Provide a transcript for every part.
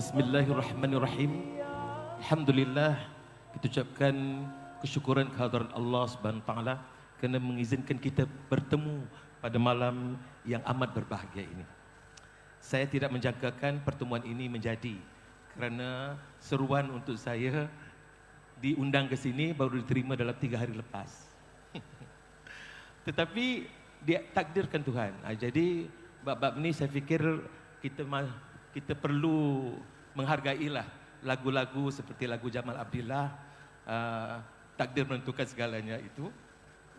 Bismillahirrahmanirrahim. Alhamdulillah, kita ucapkan kesyukuran kehadiran Allah Subhanahu wa taala kerana mengizinkan kita bertemu pada malam yang amat berbahagia ini. Saya tidak menjangkakan pertemuan ini menjadi kerana seruan untuk saya diundang ke sini baru diterima dalam 3 hari lepas. Tetapi dia takdirkan Tuhan. Jadi bab-bab ini saya fikir kita perlu menghargailah lagu-lagu seperti lagu Jamal Abdillah, takdir menentukan segalanya itu.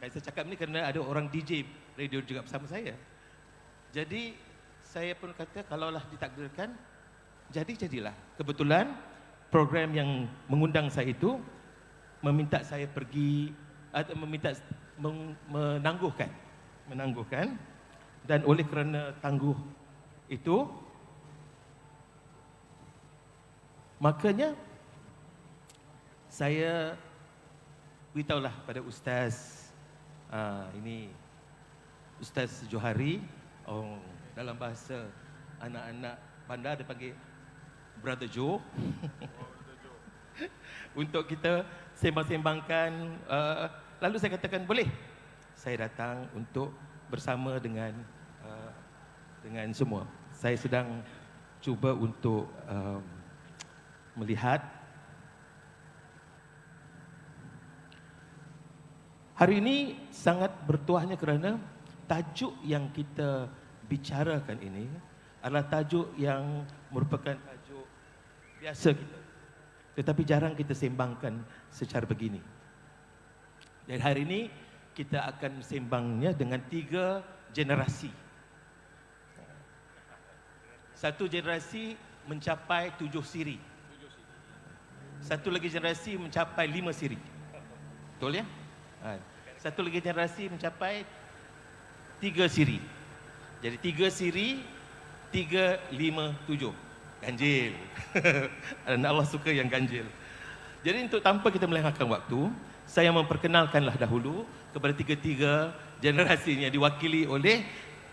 Saya cakap ni kerana ada orang DJ radio juga bersama saya. Jadi saya pun kata kalaulah ditakdirkan, jadilah. Kebetulan program yang mengundang saya itu meminta saya pergi atau meminta menangguhkan, dan oleh kerana tangguh itu, makanya saya beritahulah pada Ustaz, ini Ustaz Johari, dalam bahasa anak-anak bandar dia panggil Brother Joe, untuk kita sembang-sembangkan. Lalu saya katakan boleh saya datang untuk bersama dengan semua. Saya sedang cuba untuk melihat. Hari ini sangat bertuahnya kerana tajuk yang kita bicarakan ini adalah tajuk yang merupakan tajuk biasa kita, tetapi jarang kita sembangkan secara begini. Dan hari ini kita akan sembangnya dengan 3 generasi. Satu generasi mencapai 7 siri. Satu lagi generasi mencapai 5 siri. Betul ya? Satu lagi generasi mencapai 3 siri. Jadi 3 siri, 3, 5, 7. Ganjil. Dan Allah suka yang ganjil. Jadi untuk tanpa kita melengahkan waktu, saya memperkenalkanlah dahulu kepada 3 generasi yang diwakili oleh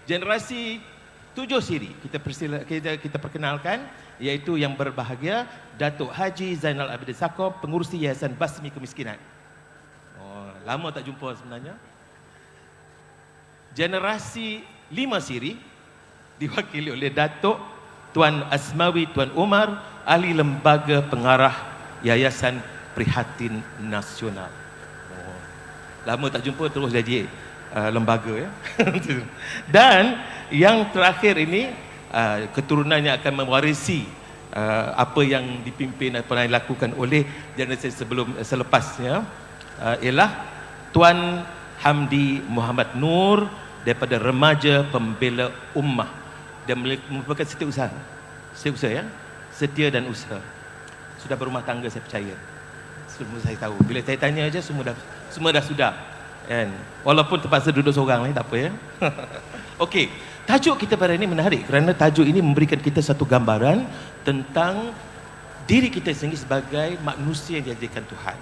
generasi 7 siri. Kita perkenalkan, iaitu yang berbahagia Datuk Haji Zainal Abidin Sakob, pengurusi Yayasan Basmi Kemiskinan. Lama tak jumpa sebenarnya. Generasi 5 siri diwakili oleh Datuk Tuan Asmawi Tuan Umar, ahli lembaga pengarah Yayasan Prihatin Nasional. Lama tak jumpa terus jadi lembaga ya. Dan yang terakhir ini, keturunannya akan mewarisi apa yang dipimpin atau yang dilakukan oleh generasi selepasnya, ialah Tuan Hamdi Muhammad Nur daripada Remaja Pembela Ummah. Dia merupakan setiausaha ya, setia dan usaha. Sudah berumah tangga, saya percaya. Semua saya tahu. Bila saya tanya aja semua dah sudah. Kan? Walaupun terpaksa duduk seorang lah, tak apa ya. Okey, tajuk kita pada ini menarik kerana tajuk ini memberikan kita satu gambaran tentang diri kita sendiri sebagai manusia yang dijadikan Tuhan.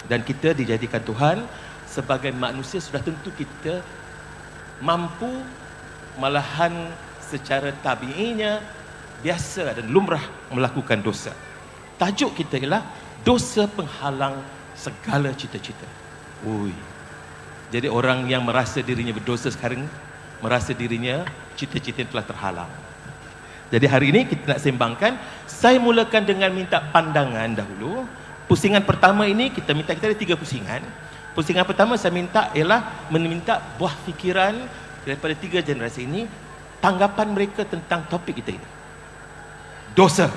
Dan kita dijadikan Tuhan sebagai manusia, sudah tentu kita mampu, malahan secara tabiinya biasa dan lumrah melakukan dosa. Tajuk kita ialah dosa penghalang segala cita-cita. Jadi orang yang merasa dirinya berdosa sekarang merasa dirinya cita-cita telah terhalang. Jadi hari ini kita nak sembangkan. Saya mulakan dengan minta pandangan dahulu. Pusingan pertama ini kita ada 3 pusingan. Pusingan pertama saya minta ialah meminta buah fikiran daripada 3 generasi ini, tanggapan mereka tentang topik kita ini. Dosa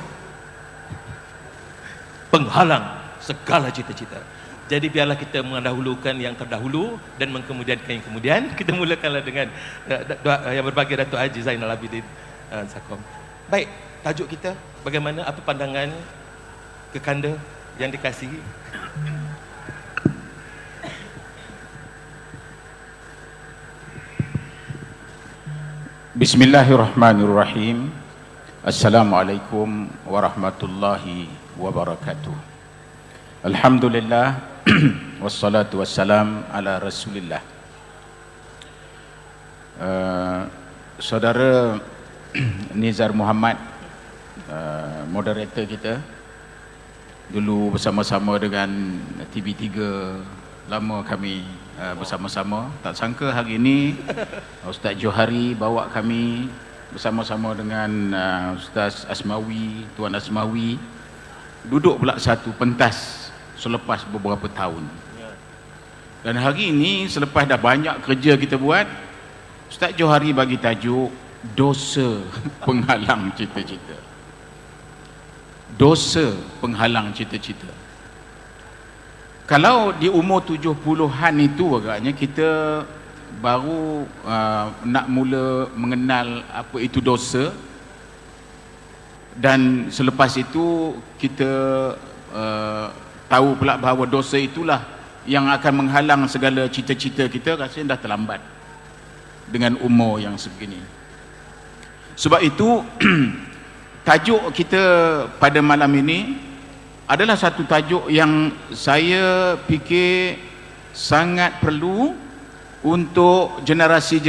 penghalang segala cita-cita. Jadi biarlah kita mendahulukan yang terdahulu dan mengkemudiankan yang kemudian. Kita mulakanlah dengan yang berbahagia Datuk Haji Zainal Abidin Sakob. Baik, tajuk kita bagaimana, apa pandangan kekanda yang dikasihi? Bismillahirrahmanirrahim. Assalamualaikum warahmatullahi wabarakatuh. Alhamdulillah wassalatu wassalam ala Rasulillah. Saudara Nizar Muhammad moderator kita. Dulu bersama-sama dengan TV3, lama kami bersama-sama. Tak sangka hari ini Ustaz Johari bawa kami bersama-sama dengan Ustaz Asmawi, Tuan Asmawi, duduk pula satu pentas selepas beberapa tahun. Dan hari ini selepas dah banyak kerja kita buat, Ustaz Johari bagi tajuk dosa penghalang cita-cita. Dosa penghalang cita-cita. Kalau di umur 70-an itu agaknya kita baru nak mula mengenal apa itu dosa, dan selepas itu kita tahu pula bahawa dosa itulah yang akan menghalang segala cita-cita kita. Rasanya dah terlambat dengan umur yang sebegini. Sebab itu tajuk kita pada malam ini adalah satu tajuk yang saya fikir sangat perlu untuk generasi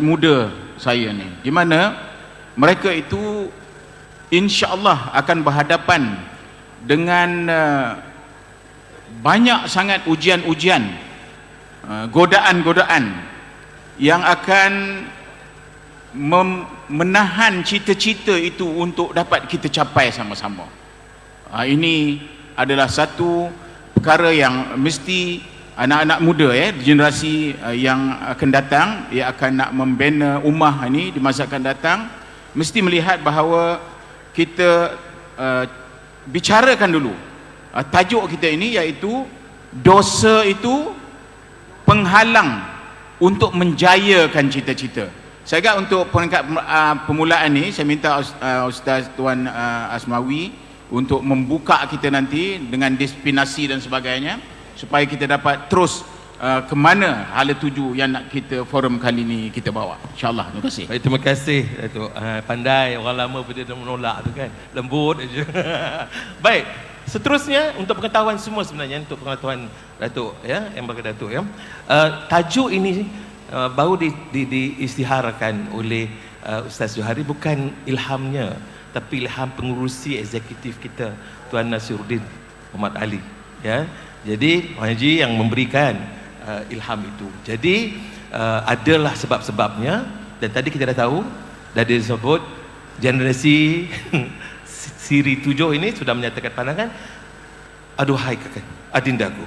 muda saya ni, di mana mereka itu insya-Allah akan berhadapan dengan banyak sangat ujian-ujian, godaan-godaan yang akan menahan cita-cita itu untuk dapat kita capai sama-sama. Ini adalah satu perkara yang mesti anak-anak muda generasi yang akan datang, yang akan nak membina ummah ini di masa akan datang, mesti melihat bahawa kita bicarakan dulu tajuk kita ini, iaitu dosa itu penghalang untuk menjayakan cita-cita. Saya agak untuk peringkat permulaan ni, saya minta Ustaz Tuan Asmawi untuk membuka kita nanti dengan destinasi dan sebagainya, supaya kita dapat terus ke mana hala tuju yang nak kita forum kali ni kita bawa. InsyaAllah. Terima kasih. Baik, terima kasih Datuk. Pandai, orang lama pun dia dah menolak tu kan, lembut aja. Baik, seterusnya untuk pengetahuan semua sebenarnya, untuk pengetahuan Datuk ya, yang bagi Datuk ya. Tajuk ini baru diisytiharkan oleh Ustaz Johari, bukan ilhamnya, tapi ilham pengurusi eksekutif kita Tuan Nasiruddin Muhammad Ali ya. Jadi Puan Haji yang memberikan ilham itu. Jadi adalah sebab-sebabnya, dan tadi kita dah tahu, dah disebut generasi siri 7 ini sudah menyatakan pandangan. Aduhai kakak adindaku,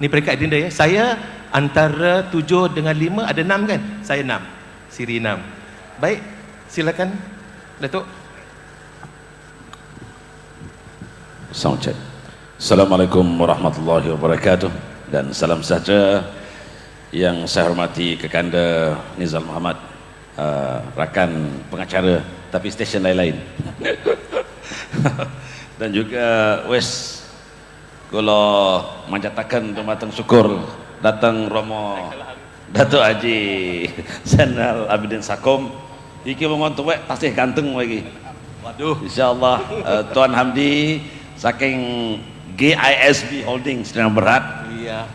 ni peringkat adinda ya, saya antara 7 dengan 5, ada 6 kan? Saya 6, siri 6. Baik, silakan Datuk. Sound check. Assalamualaikum warahmatullahi wabarakatuh, dan salam sejahtera yang saya hormati Kekanda Nizam Muhammad, rakan pengacara tapi stesen lain-lain. Dan juga Wes kalau menjatakan matang syukur datang Romo Datuk Haji Zainal Abidin Sakom iki mengontu wek tasih ganteng lagi. Waduh, insyaallah Tuan Hamdi saking GISB Holdings Sdn Bhd. Iya.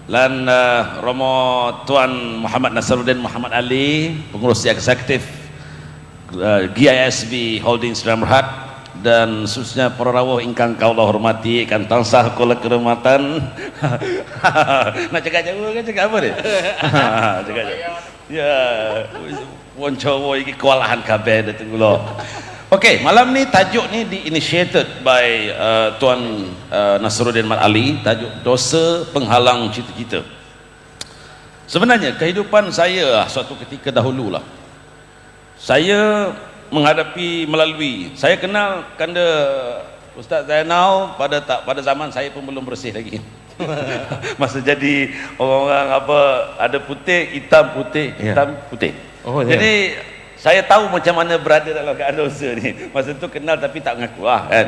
Dan Romo Tuan Muhammad Nasaruddin Muhammad Ali, pengurus eksekutif GISB Holdings Sdn Bhd, dan khususnya para rawuh ingkang kaula hormati kan tansah kula kehormatan. Nak cakap jauh kan cakap apa dia? Cakap jauh. Ya, wong Jawa iki kewalahan kabeh dateng kula. Okey, malam ni tajuk ni di-initiated by Tuan Nasaruddin Mat Ali, tajuk dosa penghalang cita-cita. Sebenarnya kehidupan saya suatu ketika dahululah, saya menghadapi melalui, saya kenal Kanda Ustaz Zainal pada zaman saya pun belum bersih lagi. Masa jadi orang-orang apa, ada putih, hitam putih, hitam putih. Oh, jadi saya tahu macam mana berada dalam keadaan dosa ni. Masa tu kenal tapi tak mengaku kan.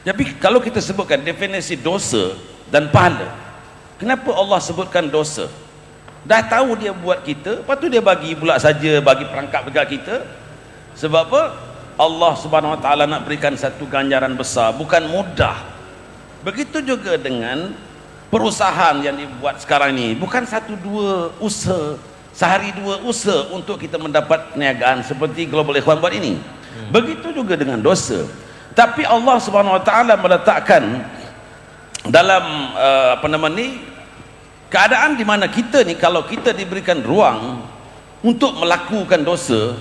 Tapi kalau kita sebutkan definisi dosa dan pahala, kenapa Allah sebutkan dosa? Dah tahu dia buat kita, lepas tu dia bagi pula saja, bagi perangkap dekat kita. Sebab apa? Allah Subhanahu Wa Taala nak berikan satu ganjaran besar, bukan mudah. Begitu juga dengan perusahaan yang dibuat sekarang ni, bukan satu dua usaha sehari dua usaha untuk kita mendapat perniagaan seperti Global Ikhwan buat ini. Begitu juga dengan dosa. Tapi Allah Subhanahu Wa Taala meletakkan dalam keadaan di mana kita ni, kalau kita diberikan ruang untuk melakukan dosa,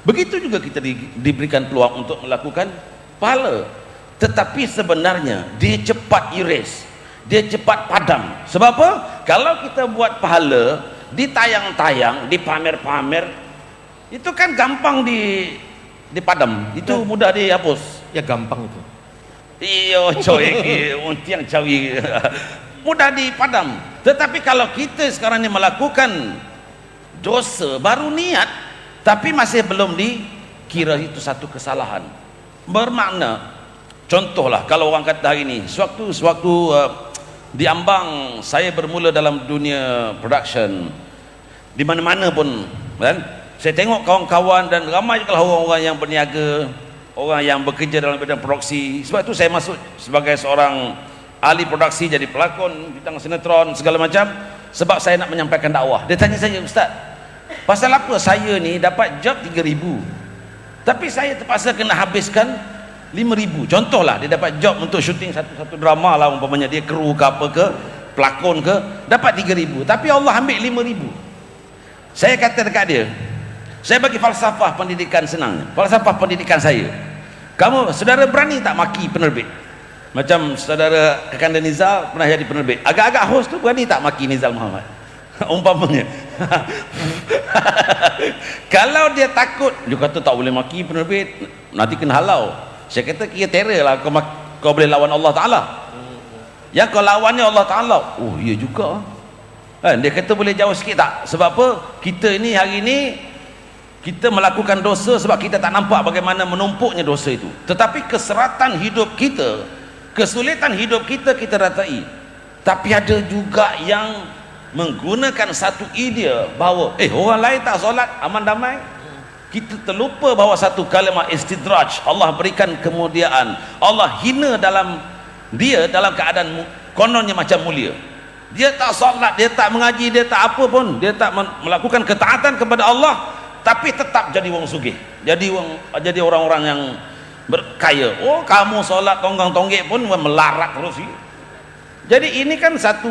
begitu juga kita diberikan peluang untuk melakukan pahala. Tetapi sebenarnya dia cepat erase, dia cepat padam. Sebab apa? Kalau kita buat pahala, ditayang-tayang, dipamer-pamer, itu kan gampang dipadam, itu mudah dihapus. Ya gampang itu. Iyo coy, untiang cawi, mudah dipadam. Tetapi kalau kita sekarang ini melakukan dosa, baru niat, tapi masih belum dikira itu satu kesalahan, bermakna. Contohlah, kalau orang kata hari ini, sewaktu di Ambang saya bermula dalam dunia production, di mana-mana pun kan, saya tengok kawan-kawan dan ramai juga orang-orang yang berniaga, orang yang bekerja dalam bidang produksi. Sebab itu saya masuk sebagai seorang ahli produksi, jadi pelakon bidang sinetron segala macam, sebab saya nak menyampaikan dakwah. Dia tanya saya, Ustaz, pasal apa saya ni dapat job 3,000 tapi saya terpaksa kena habiskan 5,000. Contohlah, dia dapat job untuk syuting satu drama lah, umpamanya dia kru ke apa ke, pelakon ke, dapat 3,000 tapi Allah ambil 5,000. Saya kata dekat dia, saya bagi falsafah pendidikan senang, falsafah pendidikan saya, kamu saudara berani tak maki penerbit? Macam saudara Kekanda Nizal pernah jadi penerbit, agak-agak host tu berani tak maki Nizal Muhammad? Umpamanya kalau dia takut, dia kata tak boleh maki penerbit, nanti kena halau. Saya kata kira terror lah, kau boleh lawan Allah Ta'ala. Yang kau lawannya Allah Ta'ala. Oh iya juga kan? Dia kata boleh jauh sikit tak? Sebab apa? Kita ini hari ini kita melakukan dosa sebab kita tak nampak bagaimana menumpuknya dosa itu. Tetapi keseratan hidup kita, kesulitan hidup kita, kita ratai. Tapi ada juga yang menggunakan satu idea bahawa orang lain tak solat, aman damai. Kita terlupa bahawa satu kalimat istidraj, Allah berikan kemuliaan, Allah hina dalam keadaan kononnya macam mulia. Dia tak solat, dia tak mengaji, dia tak apa pun, dia tak melakukan ketaatan kepada Allah, tapi tetap jadi wong sugih, jadi orang-orang yang berkaya. Oh, kamu solat tonggak-tonggek pun melarat terus. Jadi ini kan satu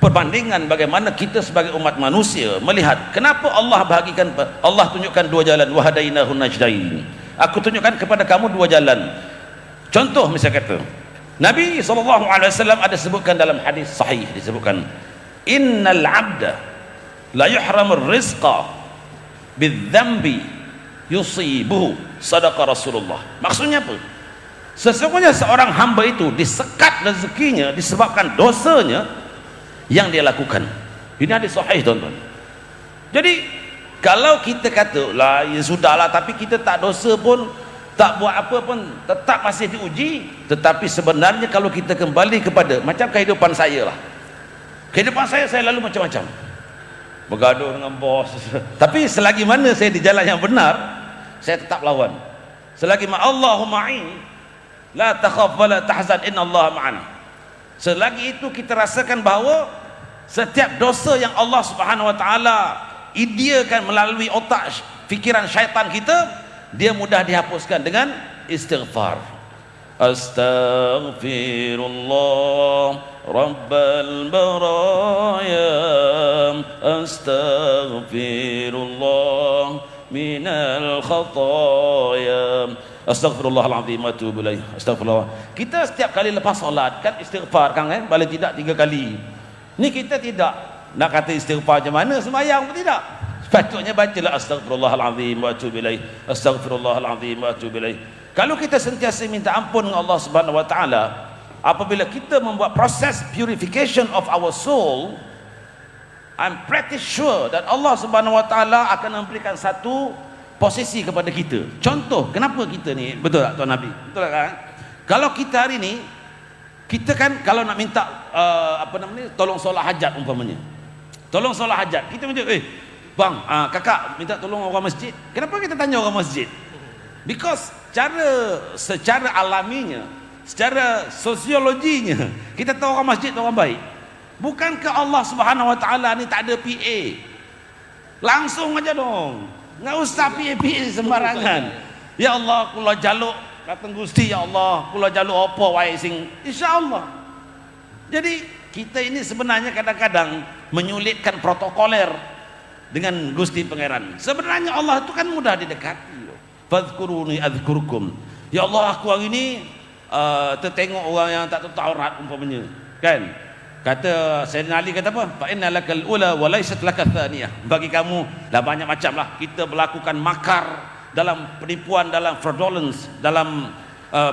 perbandingan bagaimana kita sebagai umat manusia melihat kenapa Allah tunjukkan dua jalan, wahadainahu najdain. Aku tunjukkan kepada kamu dua jalan. Contoh misalnya kata Nabi SAW ada sebutkan dalam hadis sahih, disebutkan innal abda la yuhramur rizqa bidzambi yusibuhu sadaqa Rasulullah. Maksudnya apa? Sesungguhnya seorang hamba itu disekat rezekinya disebabkan dosanya yang dia lakukan. Ini hadis sahih, tuan-tuan. Jadi kalau kita kata lah ya sudahlah, tapi kita tak dosa pun, tak buat apa pun, tetap masih diuji. Tetapi sebenarnya kalau kita kembali kepada macam kehidupan saya lah, kehidupan saya lalu macam-macam, bergaduh dengan bos. Tapi selagi mana saya di jalan yang benar, saya tetap lawan. Selagi Allahumma ma'in la takhaf wa la tahzan innallaha ma'ana. Selagi itu kita rasakan bahawa setiap dosa yang Allah Subhanahu Wa Taala ideakan melalui otak fikiran syaitan kita, dia mudah dihapuskan dengan istighfar. Astaghfirullah Rabbal baraya, astaghfirullah minal khataya, astaghfirullahaladzim wa atubu ilaih. Astaghfirullah. Kita setiap kali lepas solat kan istighfar kan, paling tidak 3 kali. Ni kita tidak nak kata istighfar macam mana sembahyang pun tidak. Sepatutnya bacalah astaghfirullahaladzim wa atubu ilaih, astaghfirullahaladzim wa atubu ilaih. Kalau kita sentiasa minta ampun dengan Allah Subhanahu Wa Taala, apabila kita membuat proses purification of our soul, I'm pretty sure that Allah Subhanahu Wa Taala akan memberikan satu posisi kepada kita. Contoh, kenapa kita ni, betul tak Tuan Nabi? Betul tak kan? Kalau kita hari ni, kita kan kalau nak minta tolong solat hajat umpamanya, tolong solat hajat, kita macam bang, kakak minta tolong orang masjid. Kenapa kita tanya orang masjid? Because secara alaminya, secara sosiologinya, kita tahu orang masjid tu orang baik. Bukankah Allah Subhanahu Wa Taala ni tak ada PA? Langsung aja dong. Enggak usah PA sembarangan. Ya Allah, kula jaluk datang Gusti, ya Allah, kula jaluk apa wae sing insyaallah. Jadi kita ini sebenarnya kadang-kadang menyulitkan protokoler dengan Gusti Pangeran. Sebenarnya Allah itu kan mudah didekati. Fadhkuruni adzkurkum. Ya Allah, aku hari ini tertengok orang yang tak tahu Taurat umpamanya, kan? Kata Sayyidina Ali kata apa? Fa inna lakal ula wa laysat lakat thaniyah. Bagi kamu dah banyak macam lah kita melakukan makar dalam penipuan, dalam fraudulence, dalam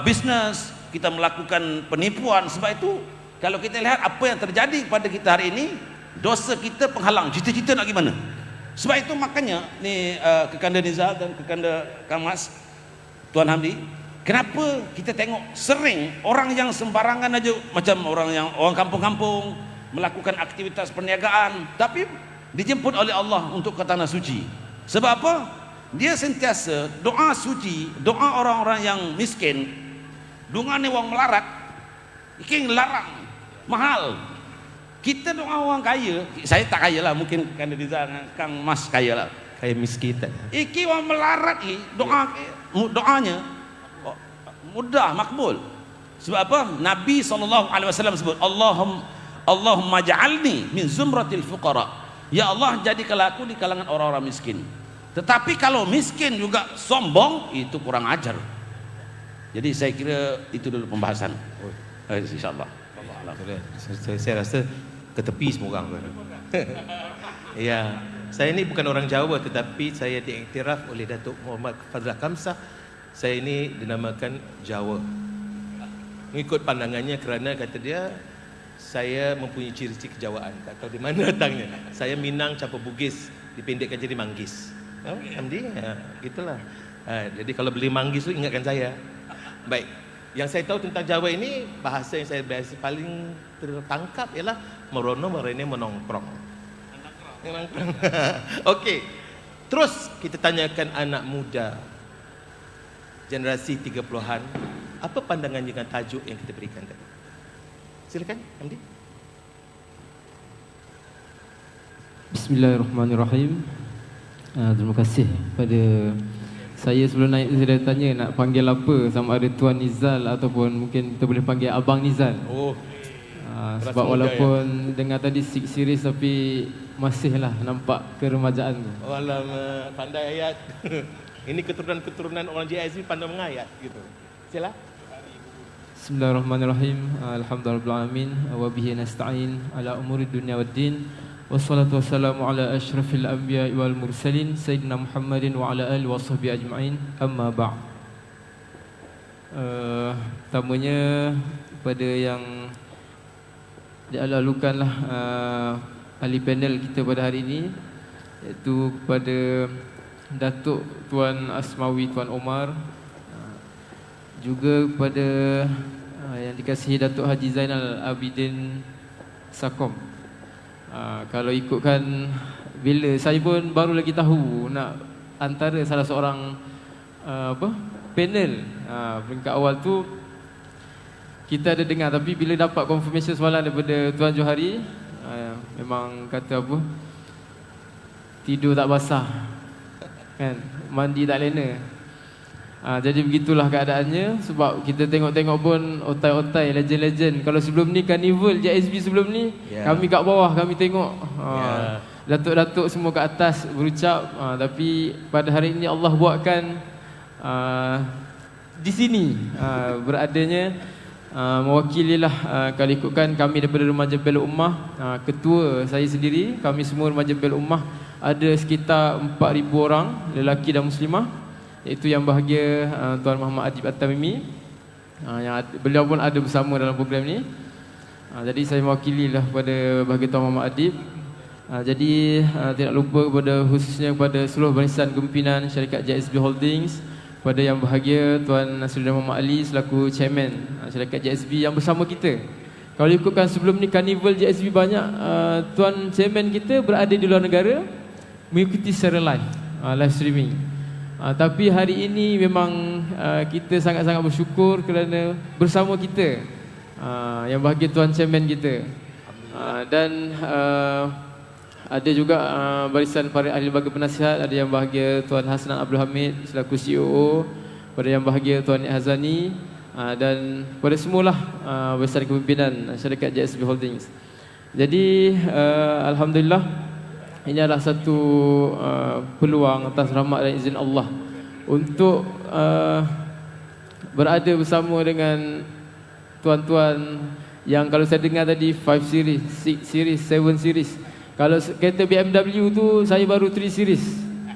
bisnes, kita melakukan penipuan. Sebab itu kalau kita lihat apa yang terjadi pada kita hari ini, dosa kita penghalang cita-cita nak gimana. Sebab itu makanya ni Kekanda Nizal dan Kekanda Kang Mas, Tuan Hamdi, kenapa kita tengok sering orang yang sembarangan aja, macam orang kampung-kampung melakukan aktivitas perniagaan, tapi dijemput oleh Allah untuk ke tanah suci. Sebab apa? Dia sentiasa doa suci, doa orang-orang yang miskin, doa ni orang melarat, iking larang, mahal. Kita doa orang kaya, saya tak kaya lah, mungkin Kekanda Nizal Kang Mas kaya lah. Kaya miskin tak? Iki orang melarat ni doanya mudah makbul. Sebab apa? Nabi SAW sebut Allahumma ja'alni min zumratil fuqara. Ya Allah, jadikanlah aku di kalangan orang-orang miskin. Tetapi kalau miskin juga sombong, itu kurang ajar. Jadi saya kira itu dulu pembahasan. InsyaAllah. Saya rasa ketepi semua orang. Ya, saya ini bukan orang Jawa, tetapi saya diiktiraf oleh Datuk Muhammad Fazlah Kamsah. Saya ini dinamakan Jawa. Mengikut pandangannya, kerana kata dia saya mempunyai ciri-ciri kejawaan. Tak tahu di mana datangnya. Saya Minang campur Bugis, dipendekkan jadi Manggis. Oh, Hamdi, ya, gitulah. Jadi kalau beli Manggis tu ingatkan saya. Baik. Yang saya tahu tentang Jawa ini, bahasa yang saya biasa paling tertangkap ialah merono merene menongkrong. Okey. Terus kita tanyakan anak muda generasi 30-an, apa pandangan dengan tajuk yang kita berikan tadi? Silakan, Hamdi. Bismillahirrahmanirrahim. Terima kasih pada saya. Sebelum naik saya dah tanya nak panggil apa, sama ada Tuan Nizal ataupun mungkin kita boleh panggil Abang Nizal. Oh. Sebab walaupun dengar tadi series tapi masihlah nampak keremajaan tu. Oh, alamak, pandai ayat. Ini keturunan-keturunan orang JSB pandai mengayat gitu. Sila. Bismillahirrahmanirrahim. Alhamdulillahirabbil wa bihi nasta'in ala umuri dunya waddin. Wassalatu wassalamu ala asyrafil anbiya'i wal mursalin sayyidina Muhammadin wa ala alihi washabbihi ajma'in. Amma ba'd. Pertamanya pada yang dialalukanlah ahli panel kita pada hari ini, iaitu kepada Datuk Tuan Asmawi Tuan Omar, juga kepada yang dikasihi Datuk Haji Zainal Abidin Sakom. Kalau ikutkan, bila saya pun baru lagi tahu nak antara salah seorang panel peringkat awal tu kita ada dengar, tapi bila dapat confirmation semalam daripada Tuan Johari, memang kata apa, tidur tak basah kan, mandi tak lena. Jadi begitulah keadaannya. Sebab kita tengok-tengok pun otai-otai legend-legend. Kalau sebelum ni Carnival JSB sebelum ni, kami kat bawah kami tengok datuk-datuk semua kat atas berucap, tapi pada hari ini Allah buatkan di sini beradanya mewakililah kalau ikutkan kami daripada Remaja Belok Ummah, ketua saya sendiri, kami semua Remaja Belok Ummah ada sekitar 4,000 orang lelaki dan muslimah, iaitu yang bahagia Tuan Muhammad Adib At-Tamimi, yang beliau pun ada bersama dalam program ni. Jadi saya mewakililah pada bahagia Tuan Muhammad Adib. Jadi tidak lupa kepada khususnya kepada seluruh barisan kepimpinan syarikat JSB Holdings, pada yang bahagia Tuan Nasruddin Muhammad Ali selaku chairman syarikat JSB yang bersama kita. Kalau ikutkan sebelum ni Carnival JSB banyak Tuan chairman kita berada di luar negara mengikuti secara live streaming. Tapi hari ini memang kita sangat-sangat bersyukur kerana bersama kita yang bahagia Tuan chairman kita Dan ada juga barisan para ahli lembaga penasihat, ada yang bahagia Tuan Hasnan Abdul Hamid selaku CEO, pada yang bahagia Tuan Nik Hazani, dan pada semualah barisan kepimpinan syarikat JSB Holdings. Jadi alhamdulillah ini adalah satu peluang atas rahmat dan izin Allah untuk berada bersama dengan tuan-tuan yang kalau saya dengar tadi 5 series, 6 series, 7 series. Kalau kereta BMW tu saya baru 3 series.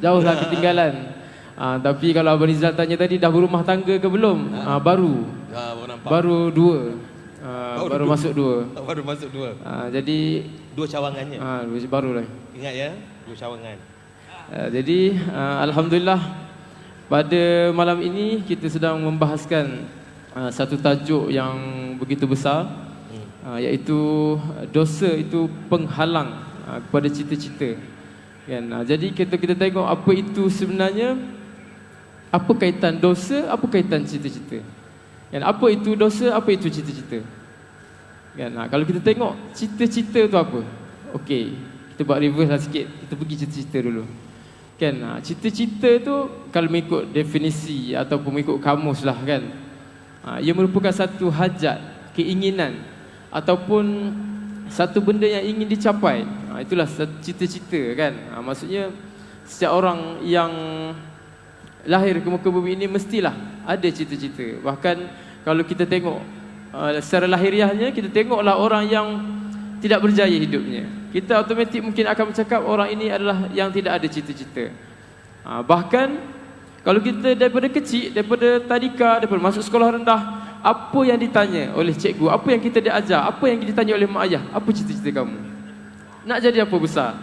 Jauhlah ketinggalan. Tapi kalau Abang Rizal tanya tadi dah berumah tangga ke belum? Baru. Baru 2. Baru masuk 2. Baru masuk 2. Jadi 2 cawangannya. Baru lah. Ingat ya, 2 cawangan. Jadi alhamdulillah pada malam ini kita sedang membahaskan satu tajuk yang begitu besar, iaitu dosa itu penghalang kepada cita-cita. Kan? Jadi kita tengok apa itu sebenarnya, apa kaitan dosa, apa kaitan cita-cita. Kan? Apa itu dosa, apa itu cita-cita. Kan? Kalau kita tengok cita-cita tu apa? Okey, kita buat reverse lah sikit. Kita pergi cita-cita dulu. Kan? Cita-cita tu kalau mengikut definisi ataupun mengikut kamus lah kan, ia merupakan satu hajat, keinginan ataupun satu benda yang ingin dicapai. Itulah cita-cita kan. Maksudnya setiap orang yang lahir ke muka bumi ini mestilah ada cita-cita. Bahkan kalau kita tengok secara lahiriahnya, kita tengoklah orang yang tidak berjaya hidupnya, kita automatik mungkin akan bercakap orang ini adalah yang tidak ada cita-cita. Bahkan kalau kita daripada kecil, daripada tadika, daripada masuk sekolah rendah, apa yang ditanya oleh cikgu, apa yang kita diajar, apa yang ditanya oleh mak ayah, apa cita-cita kamu? Nak jadi apa besar?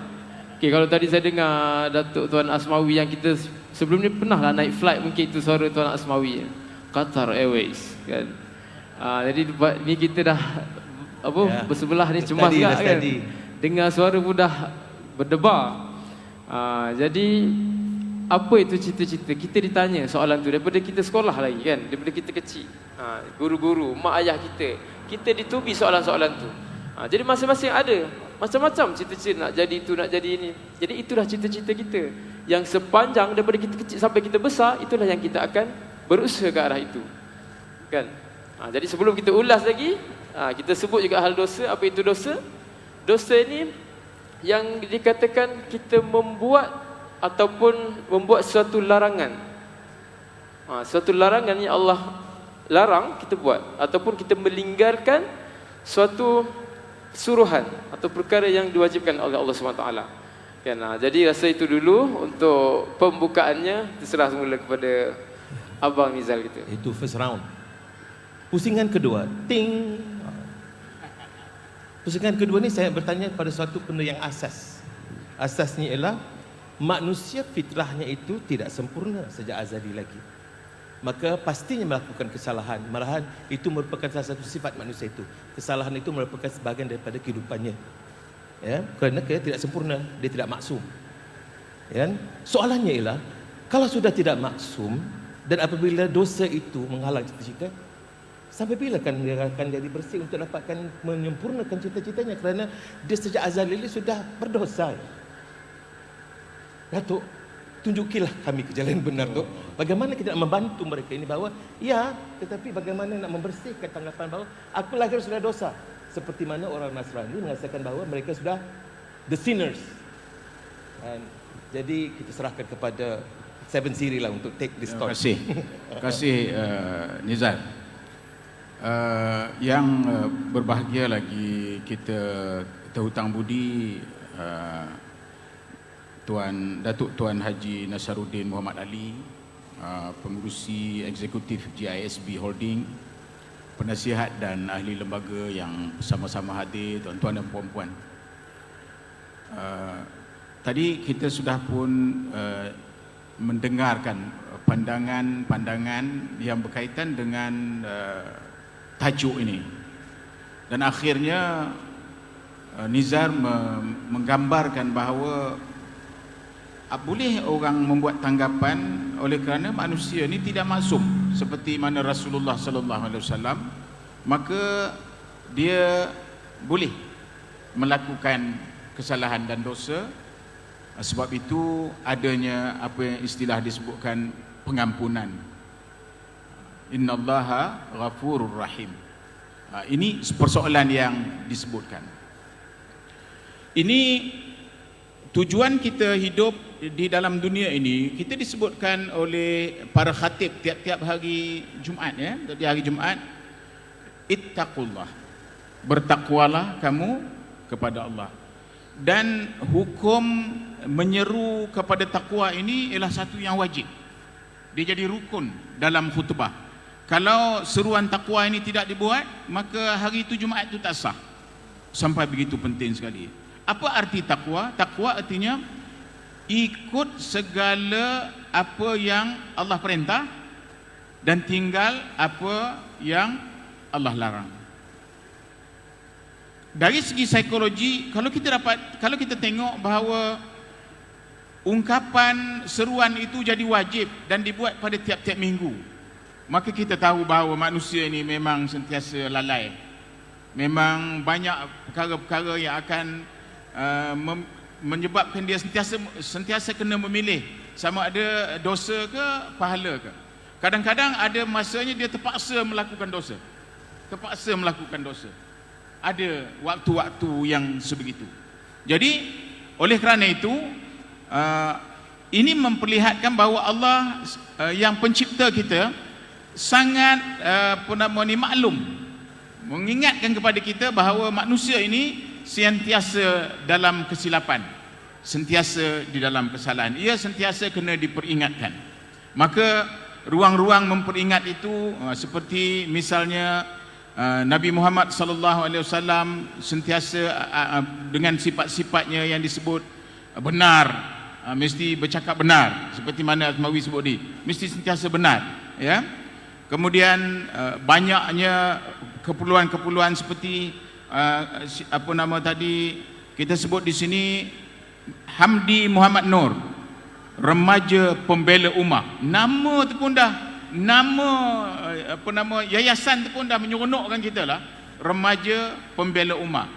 Okey, kalau tadi saya dengar Datuk Tuan Asmawi yang kita sebelum ni pernah lah naik flight, mungkin itu suara Tuan Asmawi, Qatar Airways kan. Jadi ni kita dah bersebelah ni cemas juga kan. Dengar suara pun dah berdebar. Jadi apa itu cita-cita? Kita ditanya soalan tu daripada kita sekolah lagi kan, daripada kita kecil. Guru-guru, mak ayah kita ditubi soalan-soalan tu. Jadi masing-masing ada macam-macam cita-cita, nak jadi itu, nak jadi ini. Jadi itulah cita-cita kita yang sepanjang daripada kita kecil sampai kita besar, itulah yang kita akan berusaha ke arah itu kan. Jadi sebelum kita ulas lagi, kita sebut juga hal dosa. Apa itu dosa? Dosa ini yang dikatakan kita membuat ataupun membuat suatu larangan, suatu larangan yang Allah larang kita buat, ataupun kita melinggarkan suatu suruhan atau perkara yang diwajibkan oleh Allah SWT kan. Jadi rasa itu dulu untuk pembukaannya. Terserah semula kepada Abang Nizal kita. Itu first round. Pusingan kedua, ting. Pusingan kedua ni saya bertanya pada suatu benda yang asas. Asasnya ialah manusia fitrahnya itu tidak sempurna sejak azali lagi. Maka pastinya melakukan kesalahan. Malahan itu merupakan salah satu sifat manusia itu. Kesalahan itu merupakan sebahagian daripada kehidupannya. Ya, kerana dia tidak sempurna, dia tidak maksum. Ya, soalannya ialah kalau sudah tidak maksum dan apabila dosa itu menghalang cita-cita, sampai bila kan dia akan jadi bersih untuk dapatkan menyempurnakan cita-citanya, kerana dia sejak azali sudah berdosa. Datuk, tunjukilah kami ke jalan benar tu. Bagaimana kita nak membantu mereka ini bahawa ya, tetapi bagaimana nak membersihkan tanggapan bahawa aku lahir sudah dosa. Seperti mana orang Nasrani mengatakan bahawa mereka sudah the sinners. Dan jadi kita serahkan kepada Seven Siri lah untuk take this talk. Terima kasih Nizal. Yang berbahagia lagi kita terhutang budi Datuk Tuan Haji Nasaruddin Muhammad Ali, pengurusi eksekutif GISB Holding, penasihat dan ahli lembaga yang bersama-sama hadir, tuan-tuan dan puan-puan. Tadi kita sudah pun mendengarkan pandangan-pandangan yang berkaitan dengan tajuk ini. Dan akhirnya Nizar menggambarkan bahawa boleh orang membuat tanggapan oleh kerana manusia ini tidak maksum seperti mana Rasulullah sallallahu alaihi wasallam, maka dia boleh melakukan kesalahan dan dosa. Sebab itu adanya apa yang istilah disebutkan pengampunan. Innallaha ghafurur rahim. Ini persoalan yang disebutkan. Ini tujuan kita hidup di dalam dunia ini. Kita disebutkan oleh para khatib tiap-tiap hari Jumaat, ya, di hari Jumaat, ittaqullah, bertakwalah kamu kepada Allah. Dan hukum menyeru kepada takwa ini ialah satu yang wajib. Dia jadi rukun dalam khutbah. Kalau seruan takwa ini tidak dibuat, maka hari itu Jumaat itu tak sah. Sampai begitu penting sekali. Apa arti takwa? Takwa artinya ikut segala apa yang Allah perintah dan tinggal apa yang Allah larang. Dari segi psikologi, kalau kita tengok bahawa ungkapan seruan itu jadi wajib dan dibuat pada tiap-tiap minggu, maka kita tahu bahawa manusia ini memang sentiasa lalai. Memang banyak perkara-perkara yang akan menyebabkan dia sentiasa kena memilih sama ada dosa ke pahala ke. Kadang-kadang ada masanya dia terpaksa melakukan dosa. Ada waktu-waktu yang sebegitu. Jadi oleh kerana itu ini memperlihatkan bahawa Allah yang pencipta kita sangat maklum, mengingatkan kepada kita bahawa manusia ini sentiasa dalam kesilapan, sentiasa di dalam kesalahan. Ia sentiasa kena diperingatkan. Maka ruang-ruang memperingat itu seperti misalnya Nabi Muhammad SAW sentiasa dengan sifat-sifatnya yang disebut benar, mesti bercakap benar, seperti mana Azmawi sebut ni, mesti sentiasa benar, ya. Kemudian banyaknya keperluan-keperluan seperti apa nama tadi kita sebut di sini, Hamdi Muhammad Nur, remaja pembela ummah. Nama tu pun dah, yayasan tu pun dah menyeronokkan kita lah, remaja pembela ummah.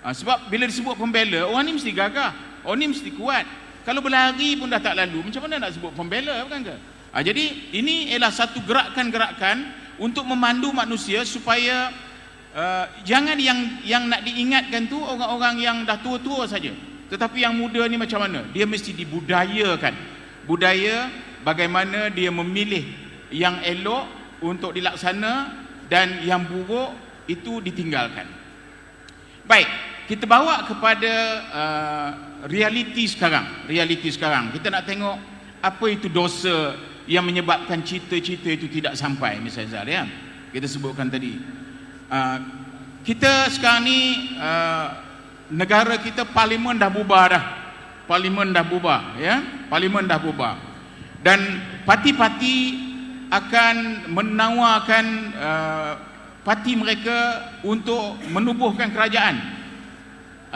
Sebab bila disebut pembela, orang ni mesti gagah, orang ni mesti kuat. Kalau berlari pun dah tak lalu, macam mana nak sebut pembela, bukan ke? Jadi ini ialah satu gerakan-gerakan untuk memandu manusia supaya jangan yang nak diingatkan tu orang-orang yang dah tua-tua saja, tetapi yang muda ni macam mana? Dia mesti dibudayakan. Budaya bagaimana dia memilih yang elok untuk dilaksana dan yang buruk itu ditinggalkan. Baik, kita bawa kepada realiti sekarang. Kita nak tengok apa itu dosa yang menyebabkan cita-cita itu tidak sampai. Misalnya ya, kita sebutkan tadi, kita sekarang ni negara kita parlimen dah bubar dah. Parlimen dah bubar. Dan parti-parti akan menawarkan parti mereka untuk menubuhkan kerajaan.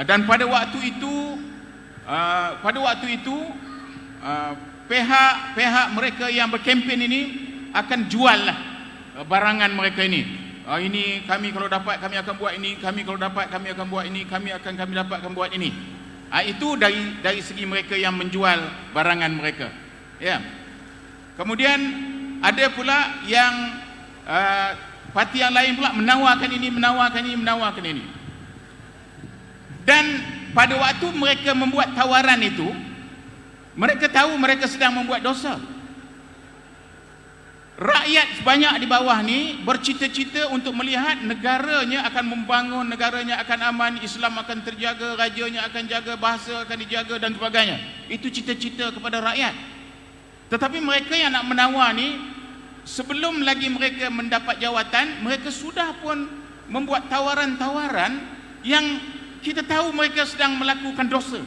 Dan pada waktu itu pihak mereka yang berkempen ini akan jual lah barangan mereka ini. Ini kami kalau dapat kami akan buat ini, kami kalau dapat kami akan buat ini, kami dapat akan buat ini. Itu dari segi mereka yang menjual barangan mereka. Ya. Kemudian ada pula yang parti yang lain pula menawarkan ini. Dan pada waktu mereka membuat tawaran itu, mereka tahu mereka sedang membuat dosa. Rakyat banyak di bawah ni bercita-cita untuk melihat negaranya akan membangun, negaranya akan aman, Islam akan terjaga, rajanya akan jaga, bahasa akan dijaga dan sebagainya. Itu cita-cita kepada rakyat. Tetapi mereka yang nak menawar ni, sebelum lagi mereka mendapat jawatan, mereka sudah pun membuat tawaran-tawaran yang kita tahu mereka sedang melakukan dosa.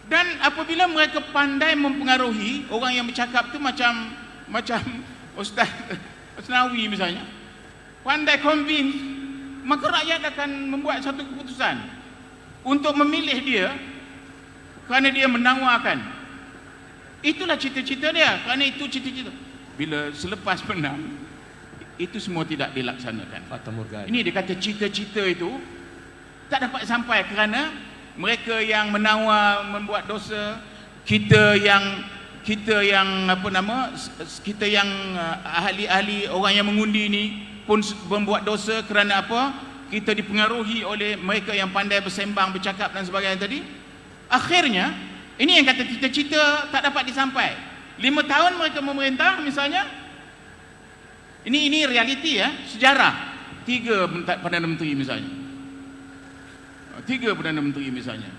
Dan apabila mereka pandai mempengaruhi orang yang bercakap tu, macam Ustaz Asnawi misalnya, pandai convince, maka rakyat akan membuat satu keputusan untuk memilih dia kerana dia menawarkan. Itulah cita-cita dia, kerana itu cita-cita. Bila selepas menang, itu semua tidak dilaksanakan. Ini dia kata cita-cita itu Tak dapat sampai kerana mereka yang menawar membuat dosa, kita yang ahli-ahli orang yang mengundi ni pun membuat dosa kerana apa? Kita dipengaruhi oleh mereka yang pandai bersembang, bercakap dan sebagainya tadi. Akhirnya ini yang kata cita-cita tak dapat disampai. 5 tahun mereka memerintah misalnya. Ini realiti ya, sejarah. 3 Perdana Menteri misalnya. 3 Perdana Menteri misalnya.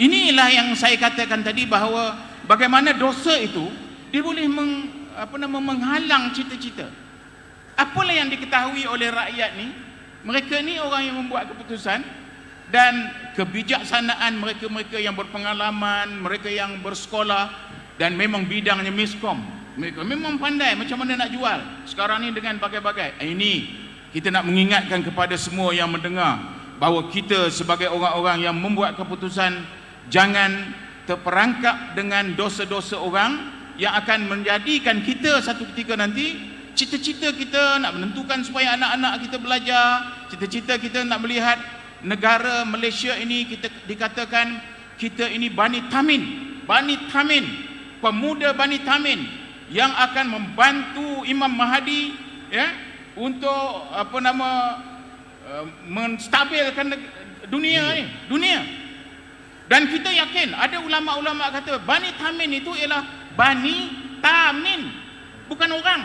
Inilah yang saya katakan tadi bahawa bagaimana dosa itu dia boleh menghalang cita-cita. Apalah yang diketahui oleh rakyat ni, mereka ni orang yang membuat keputusan dan kebijaksanaan mereka-mereka yang berpengalaman, mereka yang bersekolah dan memang bidangnya miskom. Mereka memang pandai macam mana nak jual. Sekarang ni dengan bagai-bagai. Ini kita nak mengingatkan kepada semua yang mendengar bahawa kita sebagai orang-orang yang membuat keputusan jangan terperangkap dengan dosa-dosa orang yang akan menjadikan kita satu ketika nanti cita-cita kita nak menentukan supaya anak-anak kita belajar, cita-cita kita nak melihat negara Malaysia ini kita dikatakan kita ini Bani Tamin, pemuda Bani Tamin yang akan membantu Imam Mahdi ya untuk menstabilkan dunia. Dan kita yakin ada ulama-ulama kata Bani Tamin itu ialah Bani Tamin, bukan orang,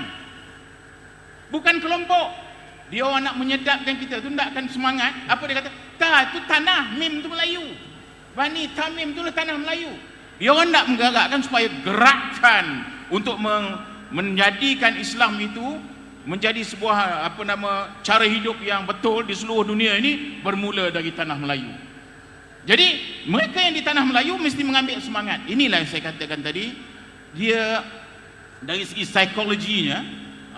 bukan kelompok. Dia orang nak menyedapkan kita tu, nakkan semangat. Apa dia kata? Itu tanah Mim tu Melayu. Bani Tamim tu lah tanah Melayu. Dia orang nak menggerakkan supaya gerakan untuk menjadikan Islam itu menjadi sebuah cara hidup yang betul di seluruh dunia ini bermula dari tanah Melayu. Jadi mereka yang di tanah Melayu mesti mengambil semangat. Inilah yang saya katakan tadi, dia dari segi psikologinya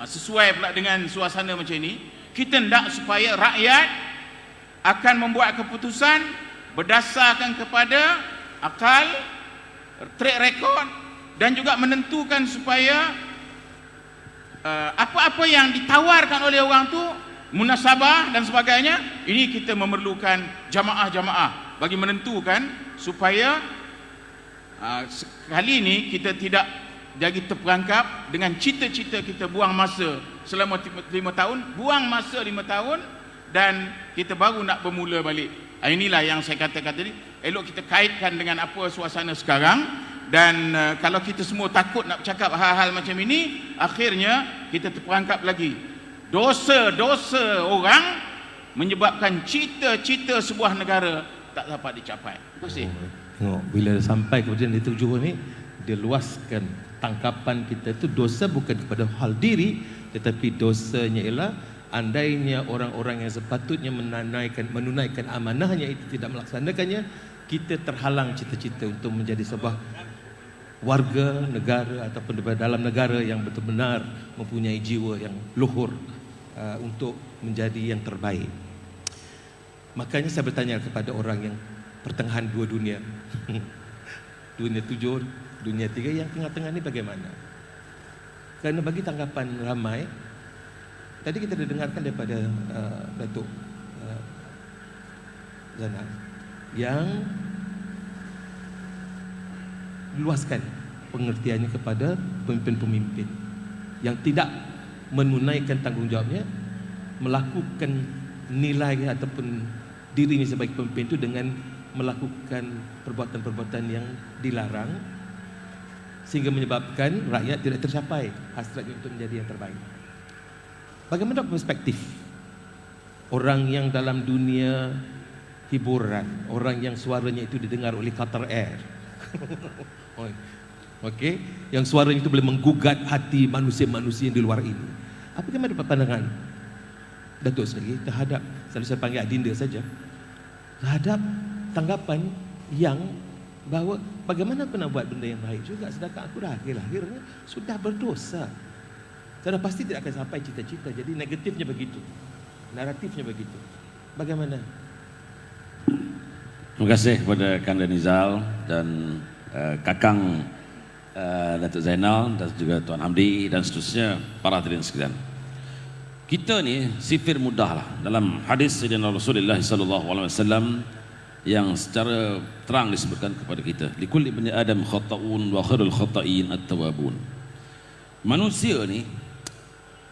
sesuai pula dengan suasana macam ini. Kita hendak supaya rakyat akan membuat keputusan berdasarkan kepada akal, track record dan juga menentukan supaya apa-apa yang ditawarkan oleh orang tu munasabah dan sebagainya, ini kita memerlukan jamaah-jamaah bagi menentukan supaya kali ini kita tidak jadi terperangkap dengan cita-cita kita buang masa selama 5 tahun, buang masa 5 tahun dan kita baru nak bermula balik. Inilah yang saya katakan tadi, elok kita kaitkan dengan apa suasana sekarang. Dan kalau kita semua takut nak bercakap hal-hal macam ini, akhirnya kita terperangkap lagi. Dosa-dosa orang menyebabkan cita-cita sebuah negara tak dapat dicapai. Terima kasih. Tengok, bila sampai kemudian di tujuan ni, dia luaskan tangkapan kita itu dosa bukan kepada hal diri, tetapi dosanya ialah andainya orang-orang yang sepatutnya menunaikan amanahnya itu tidak melaksanakannya, kita terhalang cita-cita untuk menjadi sebuah warga negara ataupun dalam negara yang betul-benar mempunyai jiwa yang luhur untuk menjadi yang terbaik. Makanya saya bertanya kepada orang yang pertengahan dua dunia dunia 7, dunia 3, yang tengah-tengah ni bagaimana? Kerana bagi tanggapan ramai, tadi kita dengarkan daripada Datuk Zainal yang luaskan pengertiannya kepada pemimpin-pemimpin yang tidak menunaikan tanggungjawabnya, melakukan nilai ataupun dirinya sebagai pemimpin itu dengan melakukan perbuatan-perbuatan yang dilarang sehingga menyebabkan rakyat tidak tercapai hasratnya untuk menjadi yang terbaik. Bagaimana perspektif orang yang dalam dunia hiburan, orang yang suaranya itu didengar oleh Qatar Air, okey, yang suaranya itu boleh menggugat hati manusia-manusia yang di luar ini. Apa bagaimana pandangan Datuk sendiri terhadap, selalu saya panggil Adinda saja, terhadap tanggapan yang bahawa bagaimana aku nak buat benda yang baik juga sedangkan aku dah akhir-akhirnya sudah berdosa. Sudah pasti tidak akan sampai cita-cita. Jadi negatifnya begitu, naratifnya begitu. Bagaimana? Terima kasih kepada Kang Danizal dan Kakang Datuk Zainal dan juga Tuan Hamdi dan seterusnya, para hadirin sekalian. kita ni sifir mudah lah. Dalam hadis Sayyidina Rasulullah sallallahu alaihi wasallam yang secara terang disebutkan kepada kita, likulli bani adam khata'un wa khairul khata'in at-tawwabun. Manusia ni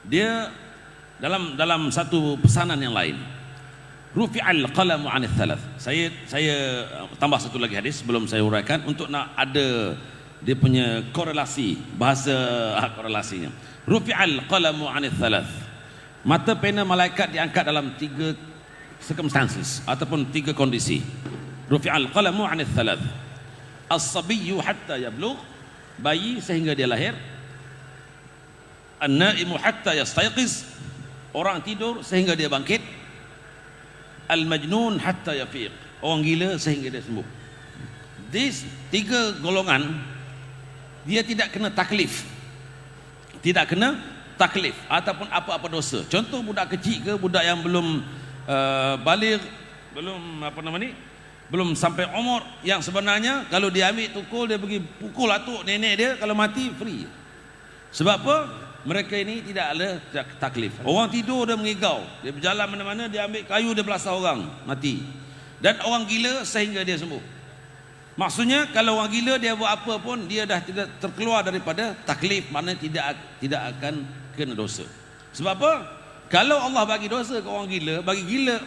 dia dalam satu pesanan yang lain, rufi'al qalamu 'anil thalath. Saya tambah satu lagi hadis sebelum saya uraikan untuk nak ada dia punya korelasi bahasa korelasinya. Rufi'al qalamu 'anil thalath. Mata pena malaikat diangkat dalam 3 circumstances ataupun 3 kondisi. Rufi'al qalamu 'anil thalath. As-sabiyyu hatta yablugh, bayi sehingga dia lahir. An-naimu hatta yastayqiz, orang tidur sehingga dia bangkit. Al-majnun hatta yafiq, orang gila sehingga dia sembuh. These 3 golongan dia tidak kena taklif. Tidak kena taklif ataupun apa-apa dosa. Contoh budak kecil ke, budak yang belum baligh, belum sampai umur, yang sebenarnya kalau dia ambil tukul, dia pergi pukul atuk nenek dia, kalau mati free. Sebab apa? Mereka ini tidak ada taklif. Orang tidur dia mengigau, dia berjalan mana-mana, dia ambil kayu, dia belasah orang, mati. Dan orang gila sehingga dia sembuh. Maksudnya kalau orang gila dia buat apa pun, dia dah tidak terkeluar daripada taklif, maknanya tidak akan kena dosa. Sebab apa? Kalau Allah bagi dosa ke orang gila,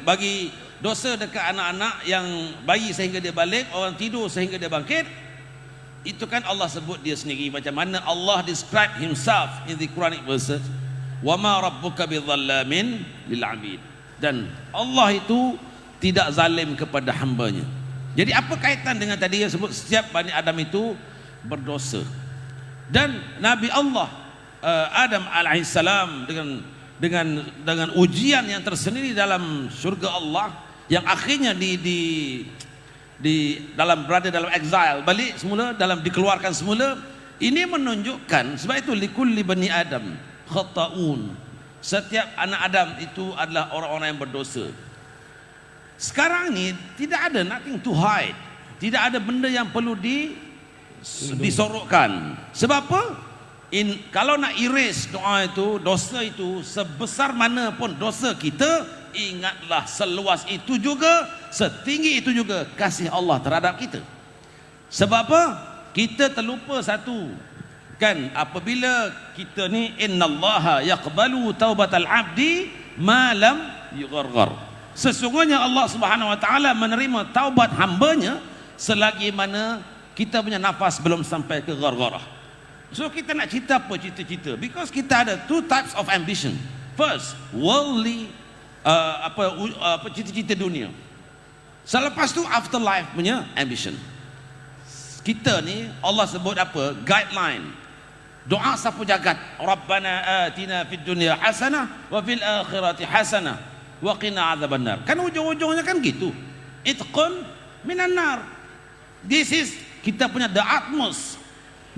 bagi dosa dekat anak-anak yang bayi sehingga dia balik, orang tidur sehingga dia bangkit, itu kan Allah sebut dia sendiri. Macam mana Allah describe himself in the Quranic verses, wa ma rabbuka bidhallamin lil 'abid. Dan Allah itu tidak zalim kepada hambanya. Jadi apa kaitan dengan tadi yang sebut setiap Bani Adam itu berdosa? Dan Nabi Allah Adam alaihissalam dengan ujian yang tersendiri dalam syurga Allah, yang akhirnya dalam berada dalam exile, balik semula, dalam dikeluarkan semula. Ini menunjukkan, sebab itu likulli bani Adam khata'un, setiap anak Adam itu adalah orang-orang yang berdosa. Sekarang ni tidak ada nothing to hide, tidak ada benda yang perlu disorokkan. Sebab apa? Kalau nak erase doa itu, dosa itu, sebesar mana pun dosa kita, ingatlah seluas itu juga, setinggi itu juga kasih Allah terhadap kita. Sebab apa? Kita terlupa satu, kan, apabila kita ni innallaha yaqbalu taubatal abdi ma lam yugharghar. Sesungguhnya Allah Subhanahu wa taala menerima taubat hambanya selagi mana kita punya nafas belum sampai ke ghargharah. So kita nak cerita apa cita-cita? Because kita ada 2 types of ambition. First, worldly cita-cita dunia. Selepas tu afterlife punya ambition. Kita ni Allah sebut apa? Guideline. Doa sapu jagat. Rabbana atina fid dunya hasanah wa fil akhirati hasanah wa qina adzabannar. Kan ujung-ujungnya kan gitu. Itqun minan nar. This is kita punya the utmost,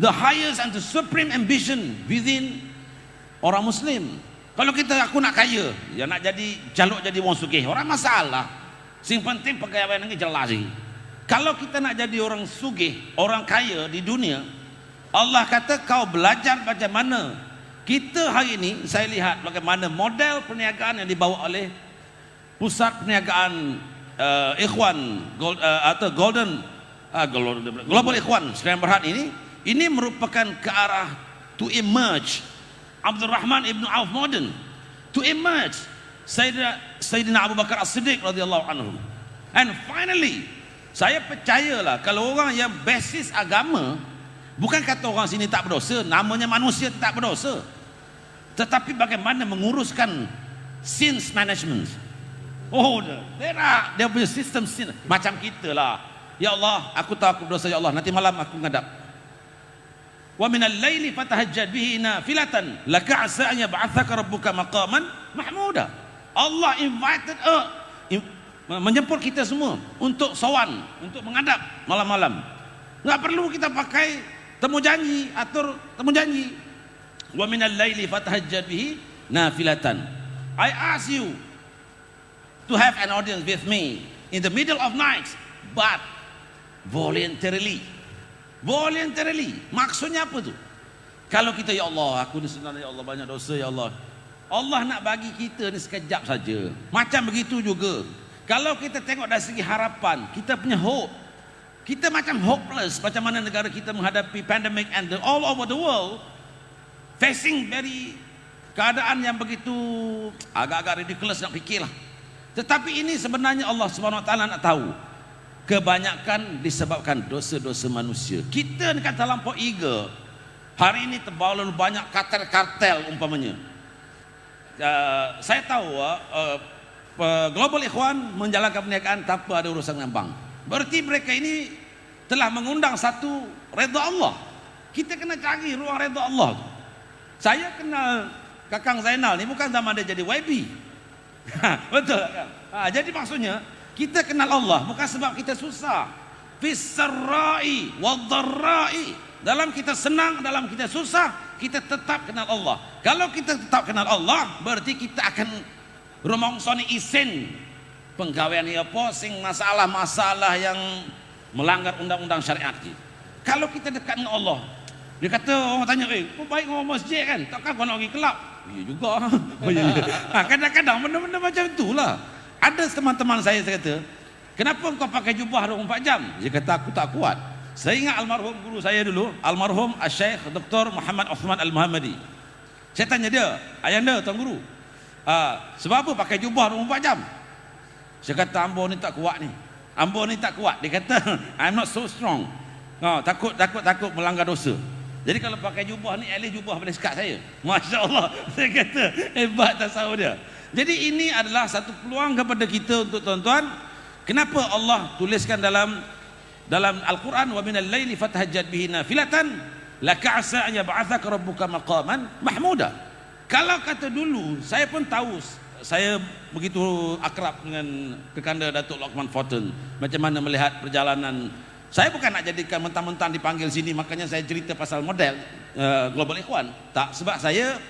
the highest and the supreme ambition within orang Muslim. Kalau aku nak kaya, ya nak jadi calok jadi wong sugih, orang masalah. Sing penting pegawai nanti jelas sih. Kalau kita nak jadi orang sugih, orang kaya di dunia, Allah kata kau belajar macam mana. Kita hari ini saya lihat bagaimana model perniagaan yang dibawa oleh pusat perniagaan Ikhwan atau Global Ikhwan Sekalian Berhad ini merupakan ke arah to emerge Abdul Rahman ibn Auf modern, to emerge Sayyidina Abu Bakar As-Siddiq radhiyallahu anhu. And finally, saya percayalah kalau orang yang basis agama, bukan kata orang sini tak berdosa, namanya manusia tak berdosa, tetapi bagaimana menguruskan sins management. Oh, dia punya sistem sin macam kita lah. Ya Allah, aku tahu aku berdosa, ya Allah, nanti malam aku ngadap. Wa minal laili fatahajjad bihi nafilatan laka asa an yab'athaka rabbuka maqaman mahmuda. Allah invited menjemput kita semua untuk sowan, untuk menghadap malam-malam. Enggak perlu kita pakai temu janji, atur temu janji. Wa minal laili fatahajjad bihi nafilatan. I ask you to have an audience with me in the middle of night, but voluntarily. Voluntarily. Maksudnya apa tu? Kalau kita, ya Allah, aku ni sebenarnya ya Allah banyak dosa, ya Allah. Allah nak bagi kita ni sekejap saja. Macam begitu juga. Kalau kita tengok dari segi harapan, kita punya hope, kita macam hopeless macam mana negara kita menghadapi pandemic and all over the world facing very keadaan yang begitu agak-agak ridiculous nak fikirlah. Tetapi ini sebenarnya Allah Subhanahu Wa Taala nak tahu. Kebanyakan disebabkan dosa-dosa manusia. Kita ni kan terlampau eager. Hari ini terlalu banyak kartel-kartel umpamanya. Saya tahu Global Ikhwan menjalankan perniagaan tanpa ada urusan dengan bank. Berarti mereka ini telah mengundang satu redha Allah. Kita kena cari ruang redha Allah. Saya kenal Kakang Zainal ni bukan zaman dia jadi YB. Betul kan? Jadi maksudnya kita kenal Allah bukan sebab kita susah. Fis-sarra'i wad-dharra'i. Dalam kita senang, dalam kita susah, kita tetap kenal Allah. Kalau kita tetap kenal Allah, berarti kita akan rumongsoni isin penggawaian ia posing masalah-masalah yang melanggar undang-undang syariat. Kalau kita dekat dengan Allah, dia kata orang tanya, kau baik ngomong masjid kan? Takkan kau nak pergi kelab? Ya juga. Kadang-kadang benda-benda macam itulah. Ada teman-teman saya kata, kenapa kau pakai jubah 24 jam? Dia kata aku tak kuat. Saya ingat almarhum guru saya dulu, almarhum Syekh Dr. Muhammad Uthman Al-Muhammadi. Saya tanya dia, ayanda tuan guru, sebab apa pakai jubah 24 jam? Saya kata ambo ni tak kuat ni. Ambo ni tak kuat. Dia kata I'm not so strong. Takut melanggar dosa. Jadi kalau pakai jubah ni, at least jubah boleh sekat saya. Masya Allah. Saya kata hebat tasawuf dia. Jadi ini adalah satu peluang kepada kita untuk tuan-tuan. Kenapa Allah tuliskan dalam Al-Quran, wa minal laili fatahajjad bihi nafilatan laka asa an yab'atsaka rabbuka maqaman mahmuda. Kalau kata dulu, saya pun tahu, saya begitu akrab dengan kekanda Datuk Lokman Fortune, macam mana melihat perjalanan. Saya bukan nak jadikan mentang-mentang dipanggil sini makanya saya cerita pasal model Global Ikhwan. Tak, sebab saya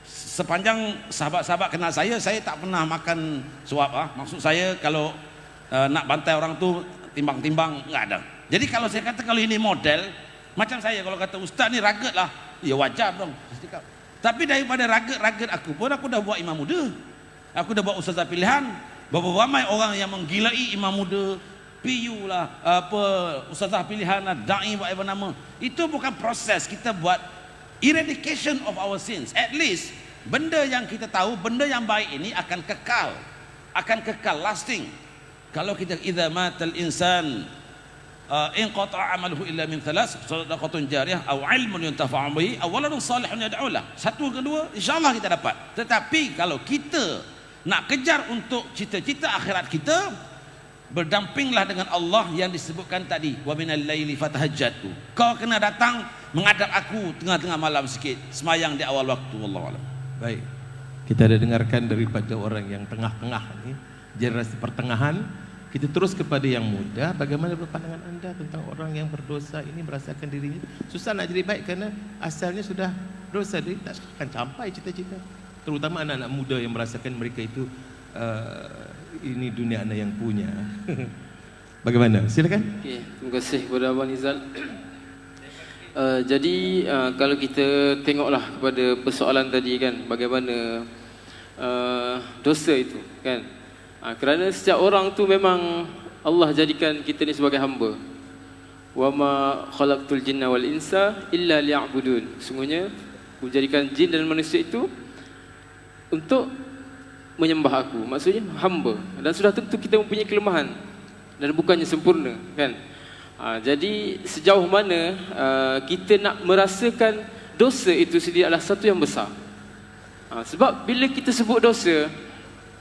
sepanjang sahabat-sahabat kenal saya tak pernah makan suap. Maksud saya kalau nak bantai orang tu timbang-timbang, enggak ada. Jadi kalau saya kata kalau ini model, macam saya kalau kata ustaz ni ragat lah, ya wajar dong. Tapi daripada ragat aku pun, aku dah buat imam muda, aku dah buat ustazah pilihan. Berapa ramai orang yang menggilai imam muda, PU lah, ustazah pilihan lah, da'i, whatever nama. Itu bukan proses kita buat eradication of our sins. At least benda yang kita tahu, benda yang baik ini akan kekal, lasting. Kalau kita idza matal insan in qata'a amaluhu illa min thalas, sadaqatun jariyah aw ilmun yuntafa'u bihi aw waladun salihun yad'u lah. Satu kedua insyaallah kita dapat. Tetapi kalau kita nak kejar untuk cita-cita akhirat kita, berdampinglah dengan Allah yang disebutkan tadi, wa minal laili fatahajjatu. Kau kena datang menghadap aku tengah-tengah malam sikit, semayang di awal waktu. Wallahu a'lam. Baik. Kita ada dengarkan daripada orang yang tengah-tengah ni, generasi pertengahan. Kita terus kepada yang muda. Bagaimana pandangan anda tentang orang yang berdosa ini, merasakan dirinya susah nak jadi baik kerana asalnya sudah dosa, dia tak akan capai cita-cita. Terutama anak-anak muda yang merasakan mereka itu ini dunia anda yang punya. Bagaimana? Silakan. Okey, terima kasih kepada Abang Nizal. Jadi kalau kita tengoklah kepada persoalan tadi kan, bagaimana dosa itu kan. Kerana setiap orang tu memang Allah jadikan kita ni sebagai hamba. Wa ma khalaqtul jinna wal insa illa liya'budun. Sungguhnya aku jadikan jin dan manusia itu untuk menyembah aku. Maksudnya hamba. Dan sudah tentu kita mempunyai kelemahan dan bukannya sempurna kan. Jadi sejauh mana kita nak merasakan dosa itu sendiri adalah satu yang besar. Sebab bila kita sebut dosa,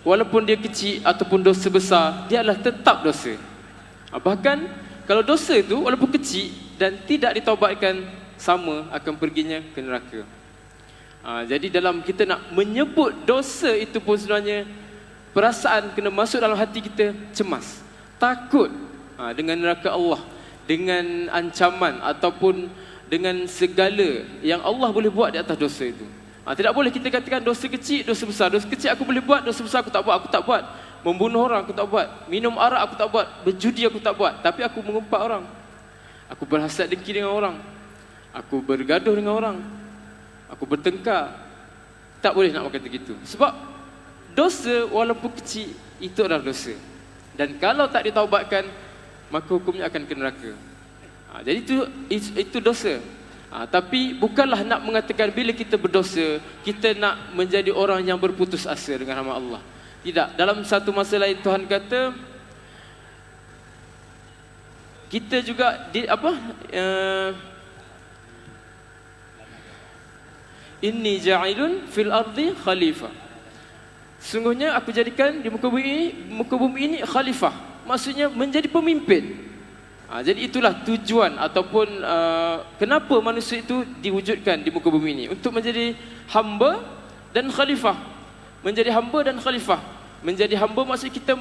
walaupun dia kecil ataupun dosa besar, dia adalah tetap dosa. Bahkan kalau dosa itu walaupun kecil dan tidak ditaubatkan, sama akan perginya ke neraka. Jadi dalam kita nak menyebut dosa itu pun sebenarnya perasaan kena masuk dalam hati kita, cemas, takut dengan neraka Allah, dengan ancaman ataupun dengan segala yang Allah boleh buat di atas dosa itu. Tidak boleh kita katakan dosa kecil, dosa besar. Dosa kecil aku boleh buat, dosa besar aku tak buat. Membunuh orang aku tak buat, minum arak aku tak buat, berjudi aku tak buat. Tapi aku mengumpat orang, aku berhasad dengki dengan orang, aku bergaduh dengan orang, aku bertengkar. tak boleh nak kata gitu. Sebab dosa walaupun kecil itu adalah dosa. Dan kalau tak ditaubatkan, maka hukumnya akan ke neraka. Jadi itu dosa. Tapi bukanlah nak mengatakan bila kita berdosa, kita nak menjadi orang yang berputus asa dengan rahmat Allah. Tidak. Dalam satu masa lain Tuhan kata, kita juga inni ja'ilun fil ardi khalifah. Sungguhnya aku jadikan di muka bumi ini khalifah. Maksudnya menjadi pemimpin. Jadi itulah tujuan ataupun kenapa manusia itu diwujudkan di muka bumi ini, untuk menjadi hamba dan khalifah. Menjadi hamba dan khalifah. Menjadi hamba maksudnya kita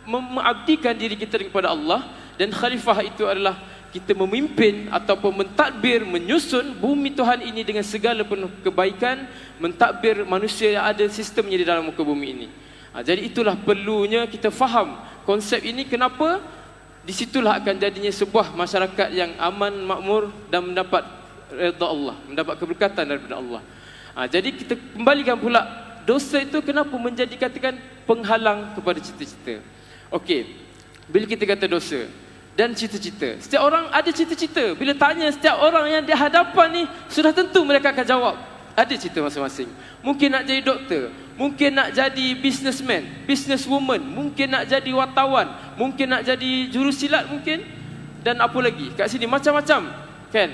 mengabdikan diri kita kepada Allah, dan khalifah itu adalah kita memimpin ataupun mentadbir, menyusun bumi Tuhan ini dengan segala penuh kebaikan, mentadbir manusia yang ada sistemnya di dalam muka bumi ini. Jadi itulah perlunya kita faham konsep ini. Kenapa? Disitulah akan jadinya sebuah masyarakat yang aman, makmur dan mendapat redha Allah, mendapat keberkatan daripada Allah. Jadi kita kembalikan pula, dosa itu kenapa menjadi katakan penghalang kepada cita-cita. Okey, bila kita kata dosa dan cita-cita, setiap orang ada cita-cita. Bila tanya setiap orang yang di hadapan ni, sudah tentu mereka akan jawab ada cita masing-masing. Mungkin nak jadi doktor, mungkin nak jadi businessman, businesswoman, mungkin nak jadi wartawan, mungkin nak jadi jurusilat mungkin, dan apa lagi kat sini macam-macam kan.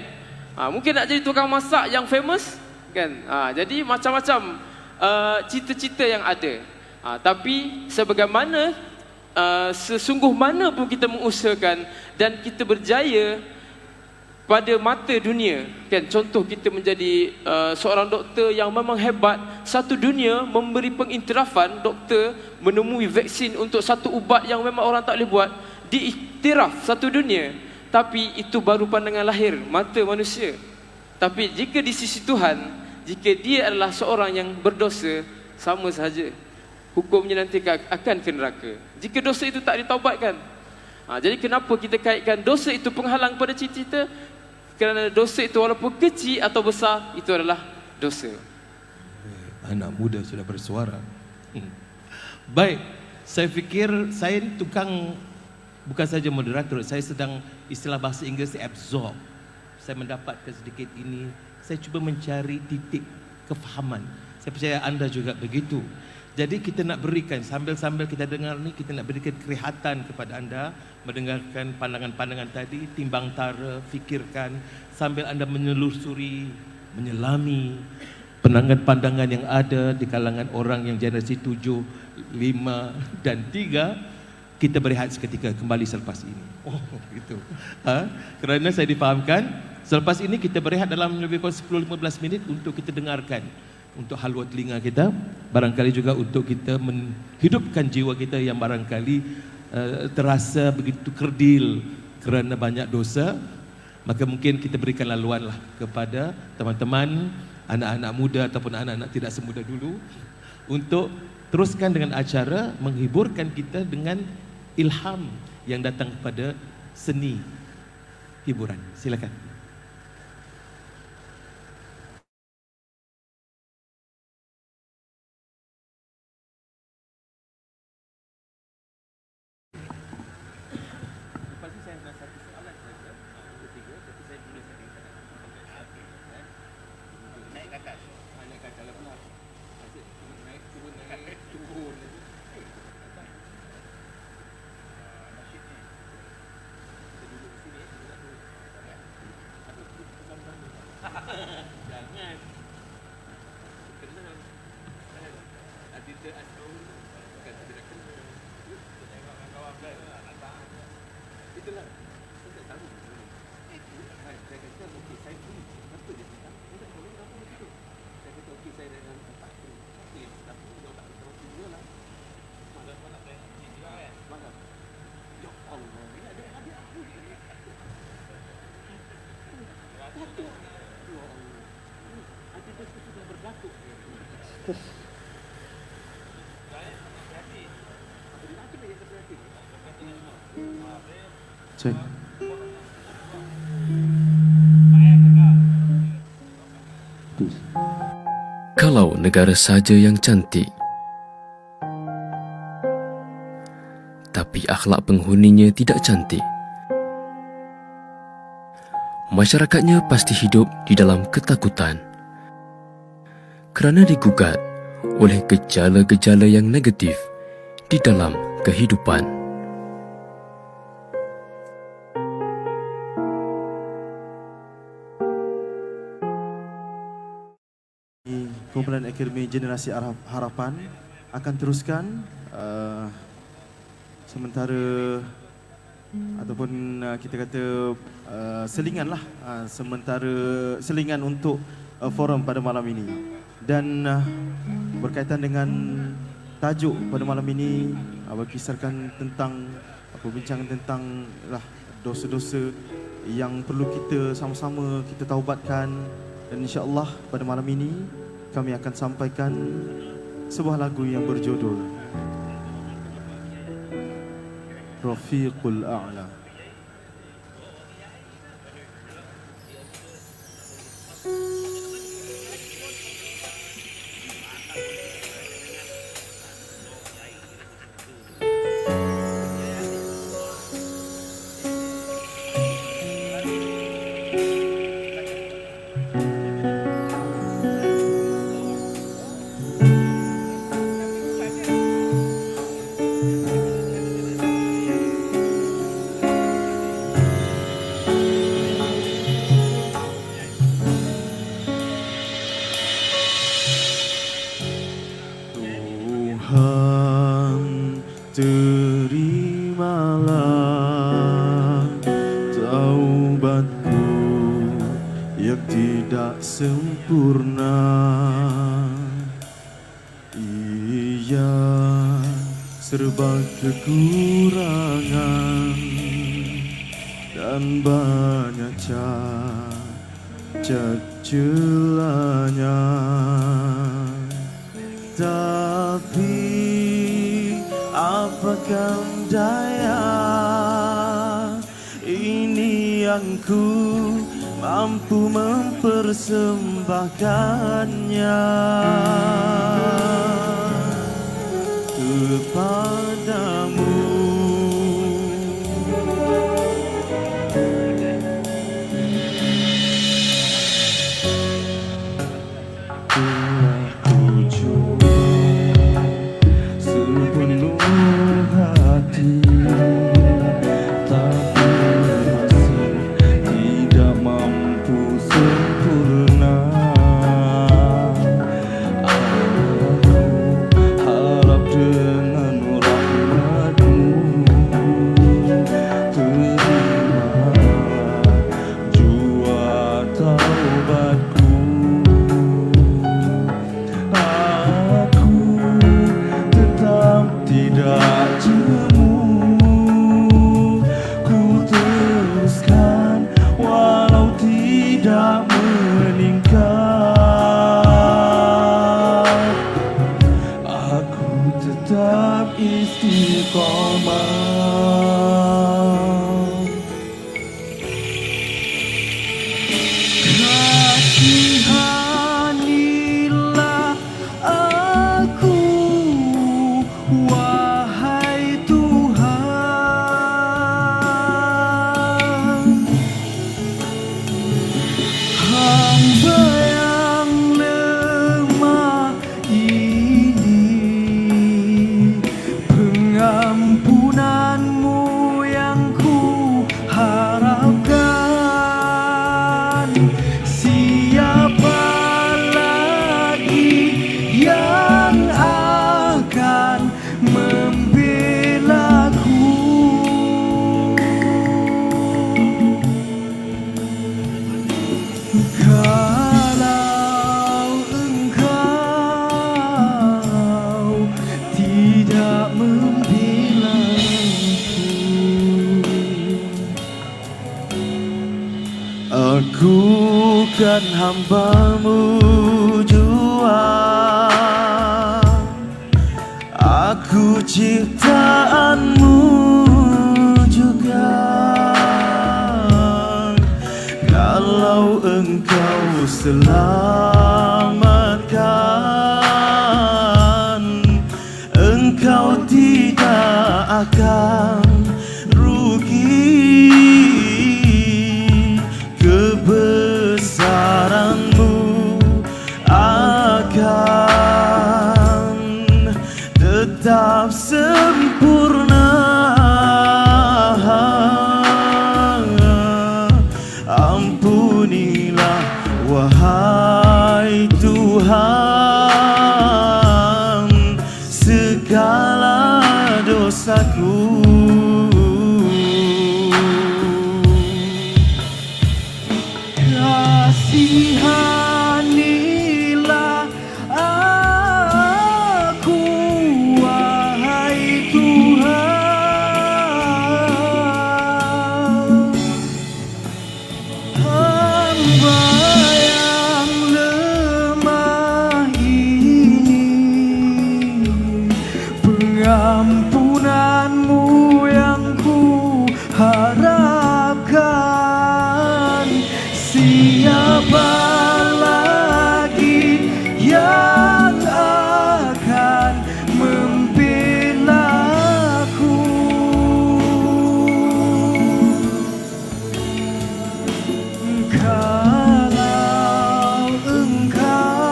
Mungkin nak jadi tukang masak yang famous kan. Jadi macam-macam cita-cita yang ada. Tapi sebagaimana sesungguh mana pun kita mengusahakan dan kita berjaya pada mata dunia kan, contoh kita menjadi seorang doktor yang memang hebat, satu dunia memberi pengiktirafan doktor menemui vaksin untuk satu ubat yang memang orang tak boleh buat, diiktiraf satu dunia. Tapi itu baru pandangan lahir mata manusia. Tapi jika di sisi Tuhan, jika dia adalah seorang yang berdosa, sama sahaja hukumnya nanti akan ke neraka jika dosa itu tak ditaubatkan. Jadi kenapa kita kaitkan dosa itu penghalang pada cita-cita? Kerana dosa itu walaupun kecil atau besar, itu adalah dosa. Anak muda sudah bersuara. Baik, saya fikir saya ni tukang, bukan saja moderator, saya sedang istilah bahasa Inggeris absorb. Saya mendapatkan sedikit ini, saya cuba mencari titik kefahaman. Saya percaya anda juga begitu. Jadi kita nak berikan, sambil-sambil kita dengar ni, kita nak berikan kerehatan kepada anda mendengarkan pandangan-pandangan tadi, timbang tara, fikirkan sambil anda menyelusuri, menyelami pandangan-pandangan yang ada di kalangan orang yang generasi 7, 5 dan 3. Kita berehat seketika kembali selepas ini. Oh, gitu. Kerana saya difahamkan, selepas ini kita berehat dalam lebih kurang 10-15 minit untuk kita dengarkan, untuk haluan telinga kita, barangkali juga untuk kita menghidupkan jiwa kita yang barangkali terasa begitu kerdil kerana banyak dosa. Maka mungkin kita berikan laluanlah kepada teman-teman, anak-anak muda ataupun anak-anak tidak semuda dulu, untuk teruskan dengan acara menghiburkan kita dengan ilham yang datang kepada seni hiburan. Silakan. Cek. Kalau negara saja yang cantik, tapi akhlak penghuninya tidak cantik, masyarakatnya pasti hidup di dalam ketakutan kerana digugat oleh gejala-gejala yang negatif di dalam kehidupan. Kumpulan Akademi Generasi Harapan akan teruskan sementara ataupun kita kata selingan lah, sementara selingan untuk forum pada malam ini. Dan berkaitan dengan tajuk pada malam ini, berkisarkan tentang perbincangan tentang dosa-dosa yang perlu kita sama-sama kita taubatkan. Dan insya-Allah pada malam ini kami akan sampaikan sebuah lagu yang berjudul Rafiqul A'la. Terimalah taubatku yang tidak sempurna. Ia serba kekurangan dan banyak cacat celanya. Tapi apakah daya, ini yang ku mampu mempersembahkannya kepadamu. Aku kan hamba-Mu jua, aku ciptaan-Mu juga. Kalau Engkau selamatkan akan rugi. Kebesaranmu akan tetap sempurna. Ampunilah wahai Tuhan segala dosaku. Kasihanilah aku wahai Tuhan, hamba yang lemah ini. Pengampunanmu yang ku harapkan. Siapa lagi yang akan membelaku? Kalau engkau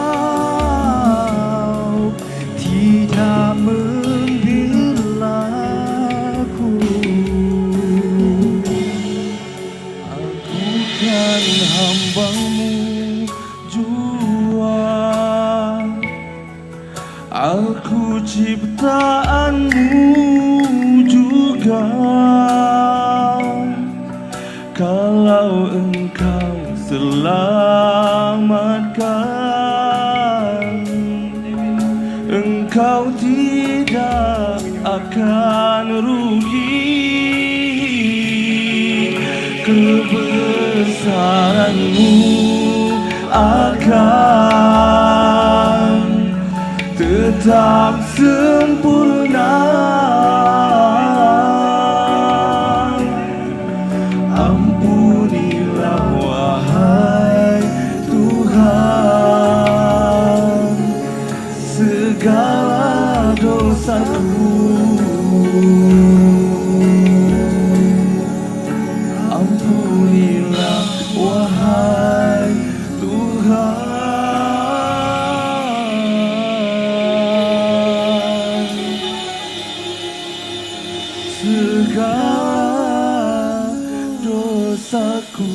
tidak membelaku, aku kan hambamu jua. Aku ciptaanmu juga. Kalau engkau selamatkan, engkau tidak akan rugi. Kebesaranmu akan tetap sempurna. Ampunilah wahai Tuhan segala dosaku. Ampunilah wahai Tuhan segala dosaku.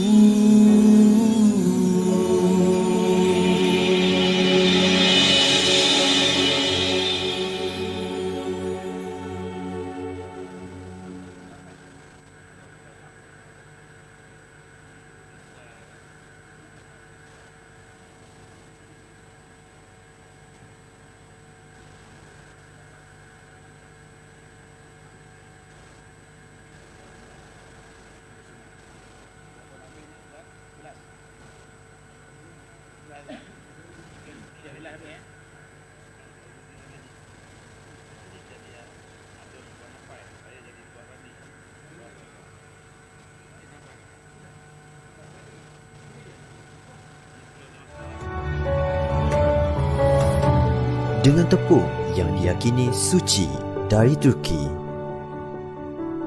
Dengan tepung yang diyakini suci dari Turki,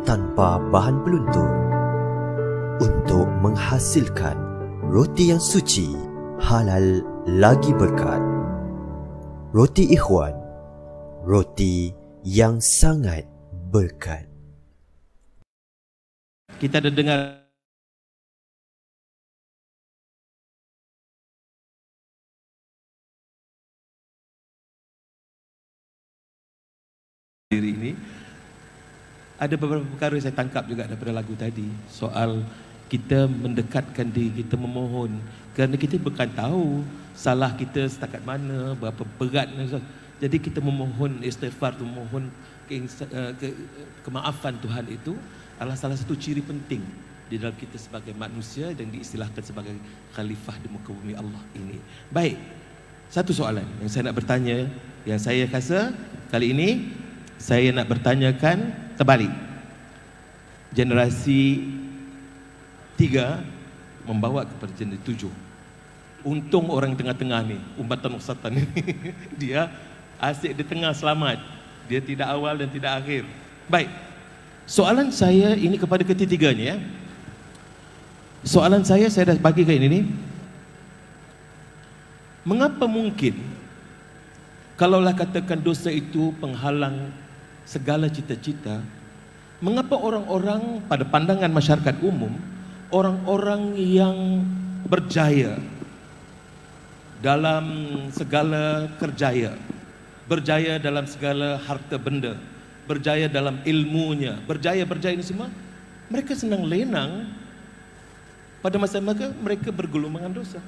tanpa bahan peluntur, untuk menghasilkan roti yang suci, halal lagi berkat. Roti Ikhwan, roti yang sangat berkat. Kita ada dengar diri ini. Ada beberapa perkara yang saya tangkap juga daripada lagu tadi. Soal kita mendekatkan diri, kita memohon. Kerana kita bukan tahu salah kita setakat mana, berapa berat. Jadi kita memohon istighfar, memohon kemaafan Tuhan itu adalah salah satu ciri penting di dalam kita sebagai manusia dan diistilahkan sebagai khalifah di muka bumi Allah ini. Baik, satu soalan yang saya nak bertanya, yang saya rasa kali ini saya nak bertanyakan terbalik. Generasi 3 membawa kepada generasi 7. Untung orang tengah-tengah ni, ummatan wasatan ni, dia asyik di tengah selamat. Dia tidak awal dan tidak akhir. Baik, Soalan saya ini kepada ketiga-tiganya ya. Soalan saya dah bagi ke ini. Mengapa mungkin kalaulah katakan dosa itu penghalang segala cita-cita, mengapa orang-orang pada pandangan masyarakat umum, orang-orang yang berjaya dalam segala kerjaya, berjaya dalam segala harta benda, berjaya dalam ilmunya, berjaya ini semua, mereka senang lenang pada masa mereka bergelumbangan dosa.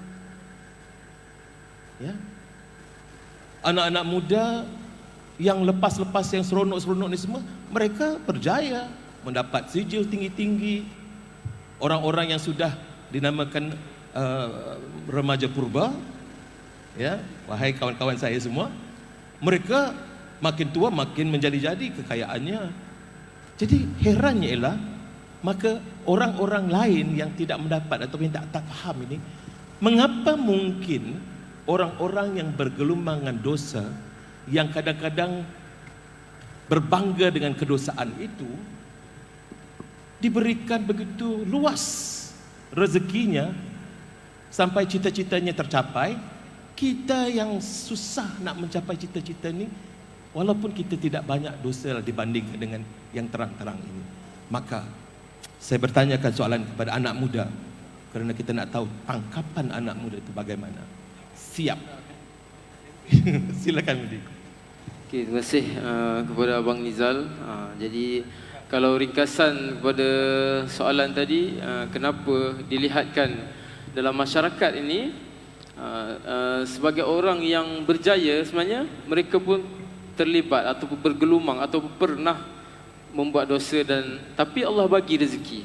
Ya. Anak-anak muda yang lepas-lepas yang seronok-seronok ni semua, mereka berjaya mendapat sijil tinggi-tinggi. Orang-orang yang sudah dinamakan remaja purba, ya, wahai kawan-kawan saya semua, mereka makin tua makin menjadi-jadi kekayaannya. Jadi herannya ialah, maka orang-orang lain yang tidak mendapat atau yang tak faham ini, mengapa mungkin orang-orang yang bergelumbangan dosa, yang kadang-kadang berbangga dengan kedosaan itu, diberikan begitu luas rezekinya sampai cita-citanya tercapai. Kita yang susah nak mencapai cita-cita ni, walaupun kita tidak banyak dosa dibandingkan dengan yang terang-terang ini. Maka saya bertanyakan soalan kepada anak muda, kerana kita nak tahu tangkapan anak muda itu bagaimana. Siap? Silakan Mudi. Okay, terima kasih kepada Abang Nizal. Jadi kalau ringkasan kepada soalan tadi, kenapa dilihatkan dalam masyarakat ini sebagai orang yang berjaya, sebenarnya mereka pun terlibat atau bergelumang atau pernah membuat dosa, dan tapi Allah bagi rezeki,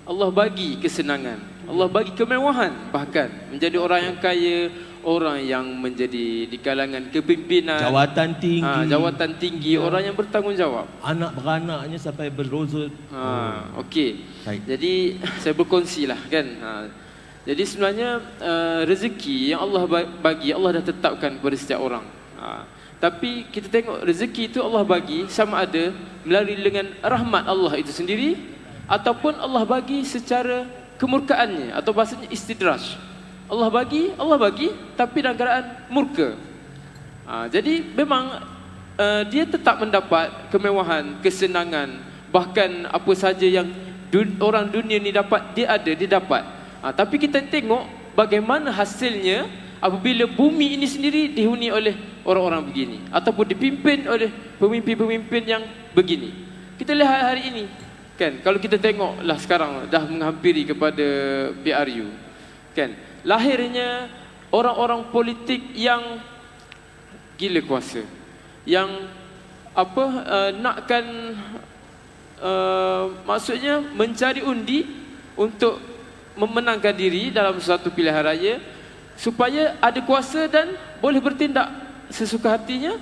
Allah bagi kesenangan, Allah bagi kemewahan, bahkan menjadi orang yang kaya, orang yang menjadi di kalangan kepimpinan, jawatan tinggi, orang yang bertanggungjawab, anak beranaknya sampai berroza. Okey. Jadi saya berkongsilah kan. Jadi sebenarnya rezeki yang Allah bagi, Allah dah tetapkan kepada setiap orang. Tapi kita tengok rezeki itu Allah bagi sama ada melalui dengan rahmat Allah itu sendiri, ataupun Allah bagi secara kemurkaannya, atau bahasanya istidraj. Allah bagi, tapi dalam keadaan murka. Jadi memang dia tetap mendapat kemewahan, kesenangan, bahkan apa saja yang orang dunia ni dapat, dia dapat. Tapi kita tengok bagaimana hasilnya apabila bumi ini sendiri dihuni oleh orang-orang begini, ataupun dipimpin oleh pemimpin-pemimpin yang begini. Kita lihat hari ini kan, kalau kita tengoklah sekarang dah menghampiri kepada PRU kan, lahirnya orang-orang politik yang gila kuasa, yang nakkan maksudnya mencari undi untuk memenangkan diri dalam suatu pilihan raya, supaya ada kuasa dan boleh bertindak sesuka hatinya,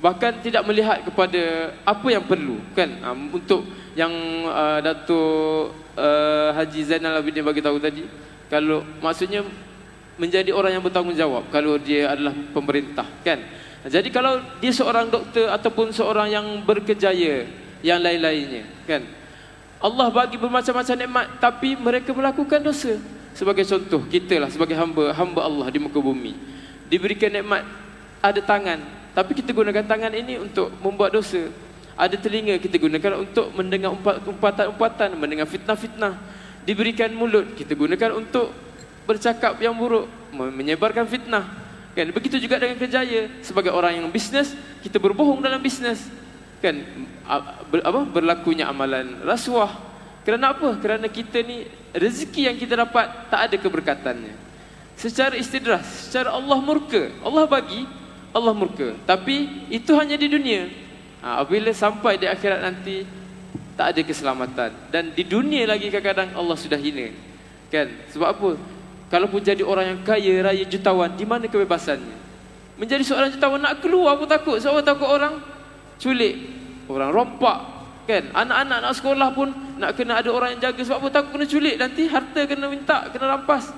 bahkan tidak melihat kepada apa yang perlu kan. Untuk yang Datuk Haji Zainal Abidin bagi tahu tadi, kalau maksudnya menjadi orang yang bertanggungjawab kalau dia adalah pemerintah kan. Jadi kalau dia seorang doktor ataupun seorang yang berkejaya yang lain-lainnya kan, Allah bagi bermacam-macam nikmat, tapi mereka melakukan dosa. Sebagai contoh, kita lah sebagai hamba Allah di muka bumi, diberikan nikmat, ada tangan, tapi kita gunakan tangan ini untuk membuat dosa. Ada telinga, kita gunakan untuk mendengar umpatan-umpatan, mendengar fitnah-fitnah. Diberikan mulut, kita gunakan untuk bercakap yang buruk, menyebarkan fitnah kan. Begitu juga dengan kerjaya, sebagai orang yang bisnes, kita berbohong dalam bisnes kan. Berlakunya amalan rasuah. Kerana apa? Kerana kita ni rezeki yang kita dapat tak ada keberkatannya. Secara istidraj, secara Allah murka. Allah bagi, Allah murka. Tapi itu hanya di dunia. Apabila sampai di akhirat nanti, tak ada keselamatan. Dan di dunia lagi kadang-kadang Allah sudah hina kan. Sebab apa? Kalaupun jadi orang yang kaya raya jutawan, di mana kebebasannya? Menjadi seorang jutawan nak keluar pun takut. Sebab takut orang culik, orang rompak kan. Anak-anak nak sekolah pun nak kena ada orang yang jaga. Sebab apa? Takut kena culik, nanti harta kena minta, kena rampas.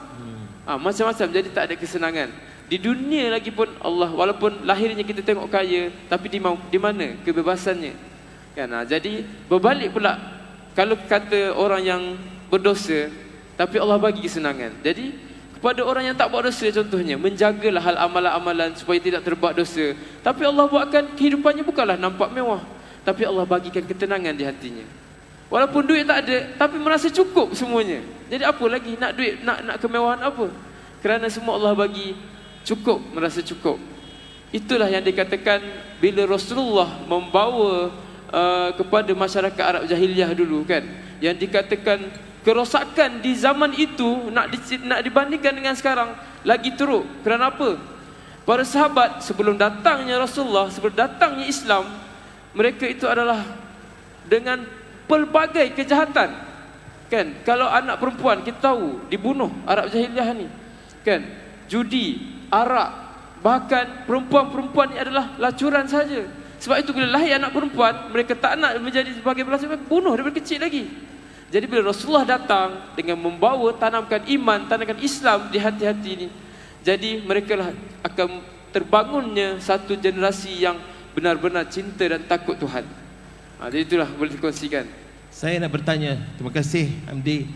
Macam-macam. Jadi tak ada kesenangan. Di dunia lagi pun Allah, walaupun lahirnya kita tengok kaya, tapi di mana kebebasannya? Kan? Jadi berbalik pula, kalau kata orang yang berdosa tapi Allah bagi kesenangan. Jadi kepada orang yang tak buat dosa, contohnya menjagalah hal amalan-amalan supaya tidak terbuat dosa. Tapi Allah buatkan kehidupannya bukanlah nampak mewah, tapi Allah bagikan ketenangan di hatinya. Walaupun duit tak ada, tapi merasa cukup semuanya. Jadi apa lagi nak duit, nak kemewahan apa? Kerana semua Allah bagi cukup, merasa cukup. Itulah yang dikatakan bila Rasulullah membawa kepada masyarakat Arab jahiliyah dulu kan, yang dikatakan kerosakan di zaman itu nak dibandingkan dengan sekarang lagi teruk. Kerana apa? Para sahabat sebelum datangnya Rasulullah, sebelum datangnya Islam, mereka itu adalah dengan pelbagai kejahatan. Kan? Kalau anak perempuan kita tahu dibunuh Arab jahiliyah ni. Kan? Judi, arak, bahkan perempuan-perempuan ni adalah lacuran saja. Sebab itu bila lahir anak perempuan, mereka tak nak menjadi sebagai pelacur, bunuh daripada kecil lagi. Jadi bila Rasulullah datang dengan membawa tanamkan iman, tanamkan Islam di hati-hati ini, jadi mereka lah akan terbangunnya satu generasi yang benar-benar cinta dan takut Tuhan. Jadi itulah boleh dikongsikan. Saya nak bertanya, terima kasih Hamdi.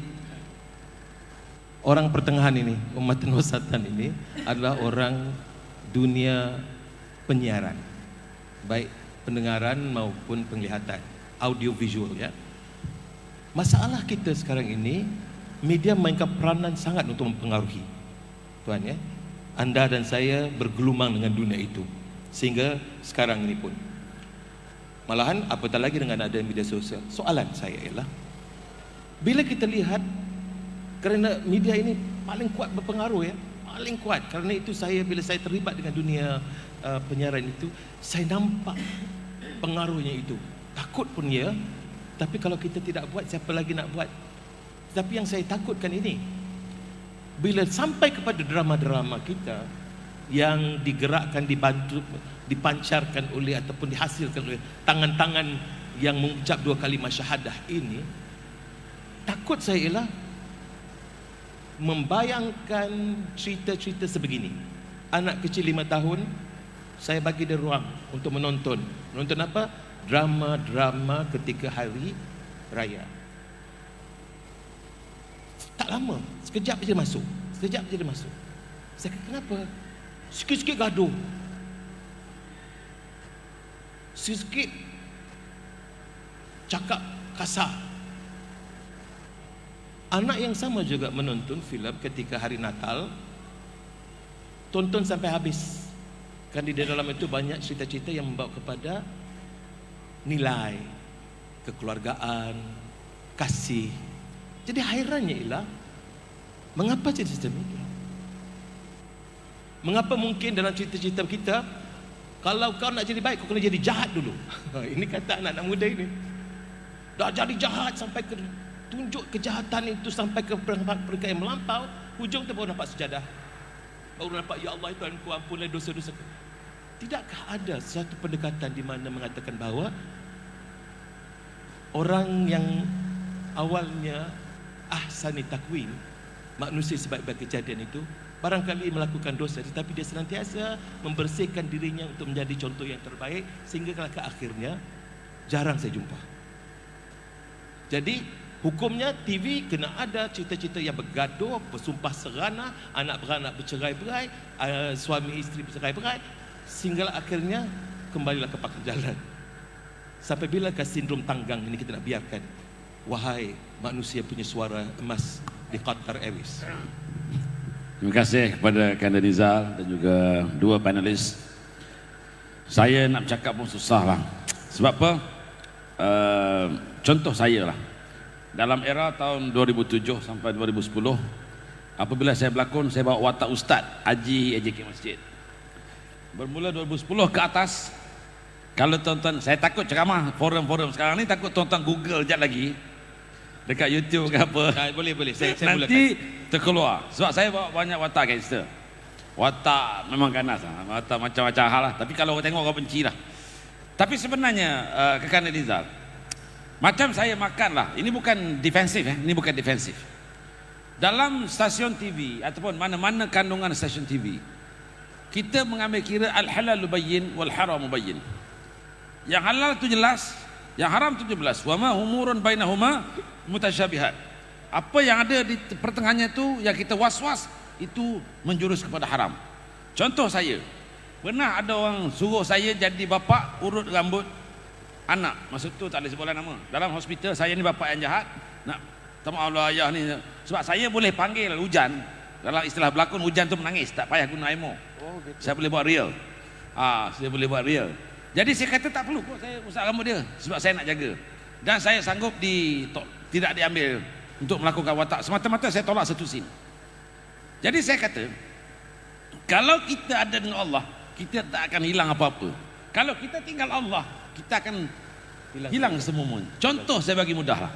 Orang pertengahan ini, Ummatan Wasatan ini adalah orang dunia penyiaran, baik pendengaran maupun penglihatan, audio visual ya. Masalah kita sekarang ini, media mainkan peranan sangat untuk mempengaruhi. Tuan ya, anda dan saya bergelumang dengan dunia itu sehingga sekarang ini pun. Malahan apatah lagi dengan ada media sosial. Soalan saya ialah, bila kita lihat, kerana media ini paling kuat berpengaruh ya, paling kuat. Kerana itu saya bila saya terlibat dengan dunia penyiaran itu, saya nampak pengaruhnya itu. Takut pun ya, tapi kalau kita tidak buat, siapa lagi nak buat? Tapi yang saya takutkan ini, bila sampai kepada drama-drama kita yang digerakkan, dibantu, dipancarkan oleh ataupun dihasilkan oleh tangan-tangan yang mengucap 2 kalimah syahadah ini, takut saya ialah membayangkan cerita-cerita sebegini. Anak kecil 5 tahun, saya bagi dia ruang untuk menonton. Menonton apa? Drama-drama ketika hari raya. Tak lama, sekejap je dia masuk. Sekejap je dia masuk. Saya kata, kenapa? Sikit-sikit gaduh, sikit cakap kasar. Anak yang sama juga menonton filem ketika hari Natal, tonton sampai habis. Kan di dalam itu banyak cerita-cerita yang membawa kepada nilai kekeluargaan, kasih. Jadi hairannya ialah, mengapa jadi sistem ini? Mengapa mungkin dalam cerita-cerita kita, kalau kau nak jadi baik, kau kena jadi jahat dulu. Ini kata anak-anak muda ini. Dah jadi jahat sampai ke tunjuk kejahatan itu sampai ke peringkat yang melampau, hujung tu baru nampak sejadah. Baru nampak, ya Allah Tuhanku, ampunlah dosa-dosa. Tidakkah ada satu pendekatan di mana mengatakan bahawa orang yang awalnya ahsani takwim, manusia sebaik-baik kejadian itu, barangkali melakukan dosa, tetapi dia senantiasa membersihkan dirinya untuk menjadi contoh yang terbaik, sehingga ke akhirnya jarang saya jumpa. Jadi hukumnya TV kena ada cerita-cerita yang bergaduh, bersumpah serana, anak beranak bercerai-berai, suami isteri bercerai-berai, sehingga akhirnya kembalilah ke pakar jalan. Sampai bilakah sindrom tanggang ini kita nak biarkan? Wahai manusia punya suara emas di Qatar Airways. Terima kasih kepada Kanda Nizal dan juga 2 panelis. Saya nak bercakap pun susah lah. Sebab apa? Contoh saya lah, dalam era tahun 2007 sampai 2010, apabila saya berlakon, saya bawa watak Ustaz Haji AJK Masjid. Bermula 2010 ke atas, kalau tonton, saya takut ceramah forum-forum sekarang ni, takut tonton Google sekejap lagi dekat YouTube ke apa. Boleh saya nanti terkeluar. Sebab saya bawa banyak watak gangster. Watak memang ganas lah, watak macam-macam hal lah. Tapi kalau orang tengok, orang benci lah. Tapi sebenarnya Kekanda Nizal, macam saya makan lah, ini bukan defensif ini bukan defensif. Dalam stasiun TV ataupun mana-mana kandungan stasiun TV, kita mengambil kira al-halal bayyin wal haram bayyin. Yang halal tu jelas, Yang haram 17. Wa ma humurun bainahuma mutasyabihat. Apa yang ada di pertengahannya itu yang kita was-was itu menjurus kepada haram. Contoh saya, pernah ada orang suruh saya jadi bapa urut rambut anak. Maksud tu tak boleh sebutlah nama. Dalam hospital saya ni bapa yang jahat. Nak maaf lah ayah ni. Sebab saya boleh panggil hujan. Dalam istilah berlakon hujan tu menangis, tak payah guna air. Gitu. Saya boleh buat real. Saya boleh buat real. Jadi saya kata tak perlu kok saya usap rambut dia sebab saya nak jaga. Dan saya sanggup tidak diambil untuk melakukan watak. Semata-mata saya tolak satu scene. Jadi saya kata, kalau kita ada dengan Allah, kita tak akan hilang apa-apa. Kalau kita tinggal Allah, kita akan hilang semua. Contoh saya bagi mudah lah.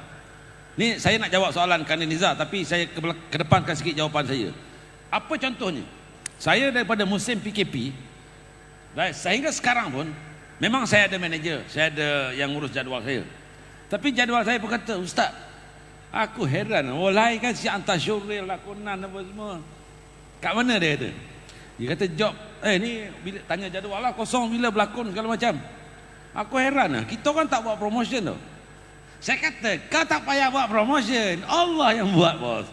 Ni saya nak jawab soalan Kandil Nizar, tapi saya kedepankan sikit jawapan saya. Apa contohnya? Saya daripada musim PKP, sehingga sekarang pun, memang saya ada manager, saya ada yang ngurus jadual saya. Tapi jadual saya berkata, Ustaz, aku heran, walai kan si hantar syuril, lakonan apa semua. Kat mana dia kata? Dia kata job, ni bila tanya jadual lah, kosong bila berlakon segala macam. Aku heran lah, kita kan tak buat promotion tau. Saya kata, kau tak payah buat promotion, Allah yang buat bos.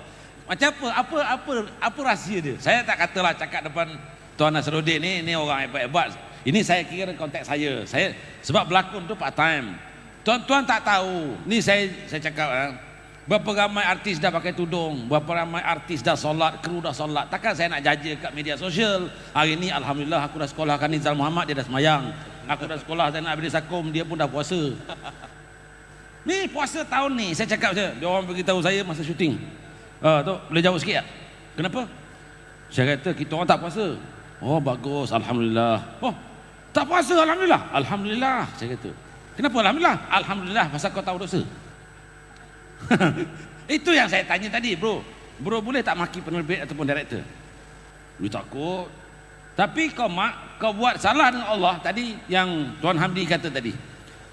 Macam apa rahsia dia? Saya tak katalah cakap depan Tuan Nasruddin ni orang hebat-hebat. Ini saya kira konteks saya sebab berlakon tu part time. Tuan-tuan tak tahu. Ni saya cakap berapa ramai artis dah pakai tudung, berapa ramai artis dah solat, kru dah solat. Takkan saya nak jaja kat media sosial. Hari ni alhamdulillah aku dah sekolahkan Nizal Muhammad, dia dah semayang. Aku dah sekolah Zainal Abidin Sakum, dia pun dah puasa. Ni puasa tahun ni saya cakap je. Dia orang beritahu saya masa syuting. Tu boleh jawab sikit tak? Kenapa? Saya kata kita orang tak puasa. Oh bagus, alhamdulillah. Oh tak puasa, alhamdulillah. Alhamdulillah, saya kata. Kenapa alhamdulillah? Alhamdulillah pasal kau tahu dosa. Itu yang saya tanya tadi, bro. Bro boleh tak maki penerbit ataupun director? Lu takut. Tapi kau buat salah dengan Allah tadi yang Tuan Hamdi kata tadi.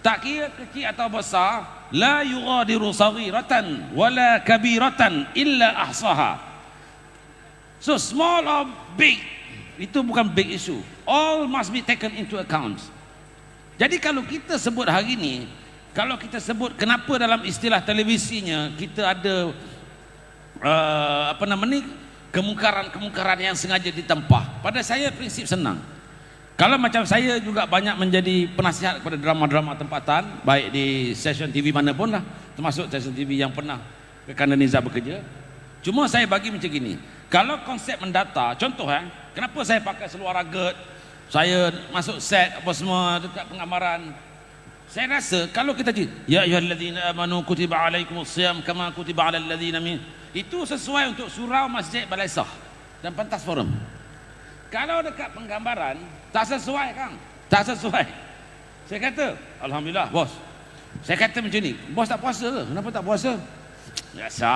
Tak kira kecil atau besar, la yughadiru saghiratan wala kabiratan illa ahsaha. So small or big, itu bukan big issue. All must be taken into account. Jadi kalau kita sebut hari ini, kalau kita sebut kenapa dalam istilah televisinya kita ada kemungkaran yang sengaja ditempah. Pada saya prinsip senang. Kalau macam saya juga banyak menjadi penasihat kepada drama-drama tempatan, baik di stesen TV mana pun lah, termasuk stesen TV yang pernah Kandil Nizar bekerja. Cuma saya bagi macam gini, kalau konsep mendata, contoh kenapa saya pakai seluar rugged, saya masuk set apa semua dekat penggambaran. Saya rasa kalau kita ya ayyuhallazina amanu kutiba alaikumusiyam kama kutiba alal ladzina min, itu sesuai untuk surau Masjid Balaisah dan pentas forum. Kalau dekat penggambaran tak sesuai Kang, tak sesuai. Saya kata, alhamdulillah bos. Saya kata macam ni, bos tak puasa ke? Kenapa tak puasa? Biasa.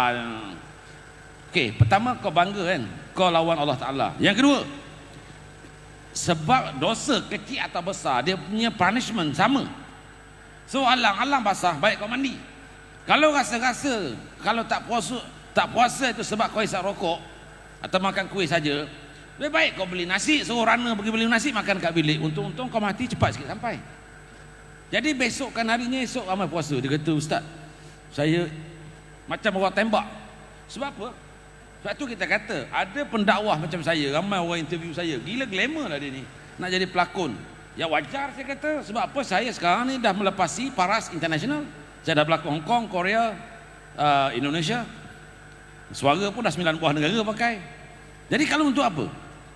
Okey, pertama kau bangga kan, kau lawan Allah Taala. Yang kedua, sebab dosa kecil atau besar dia punya punishment sama. So alang-alang basah, baik kau mandi. Kalau rasa-rasa kalau tak puasa itu sebab kau isap rokok atau makan kuih saja, lebih baik kau beli nasi, suruh Rana pergi beli nasi makan kat bilik. Untung-untung kau mati cepat sikit sampai. Jadi besokkan harinya esok ramai puasa. Dia kata, Ustaz, saya macam orang tembak. Sebab apa? Sebab tu kita kata ada pendakwah macam saya, ramai orang interview saya, gila glamour lah dia ni nak jadi pelakon. Ya wajar saya kata. Sebab apa? Saya sekarang ni dah melepasi paras international. Saya dah berlakon Hong Kong, Korea, Indonesia. Suara pun dah 9 buah negara pakai. Jadi kalau untuk apa?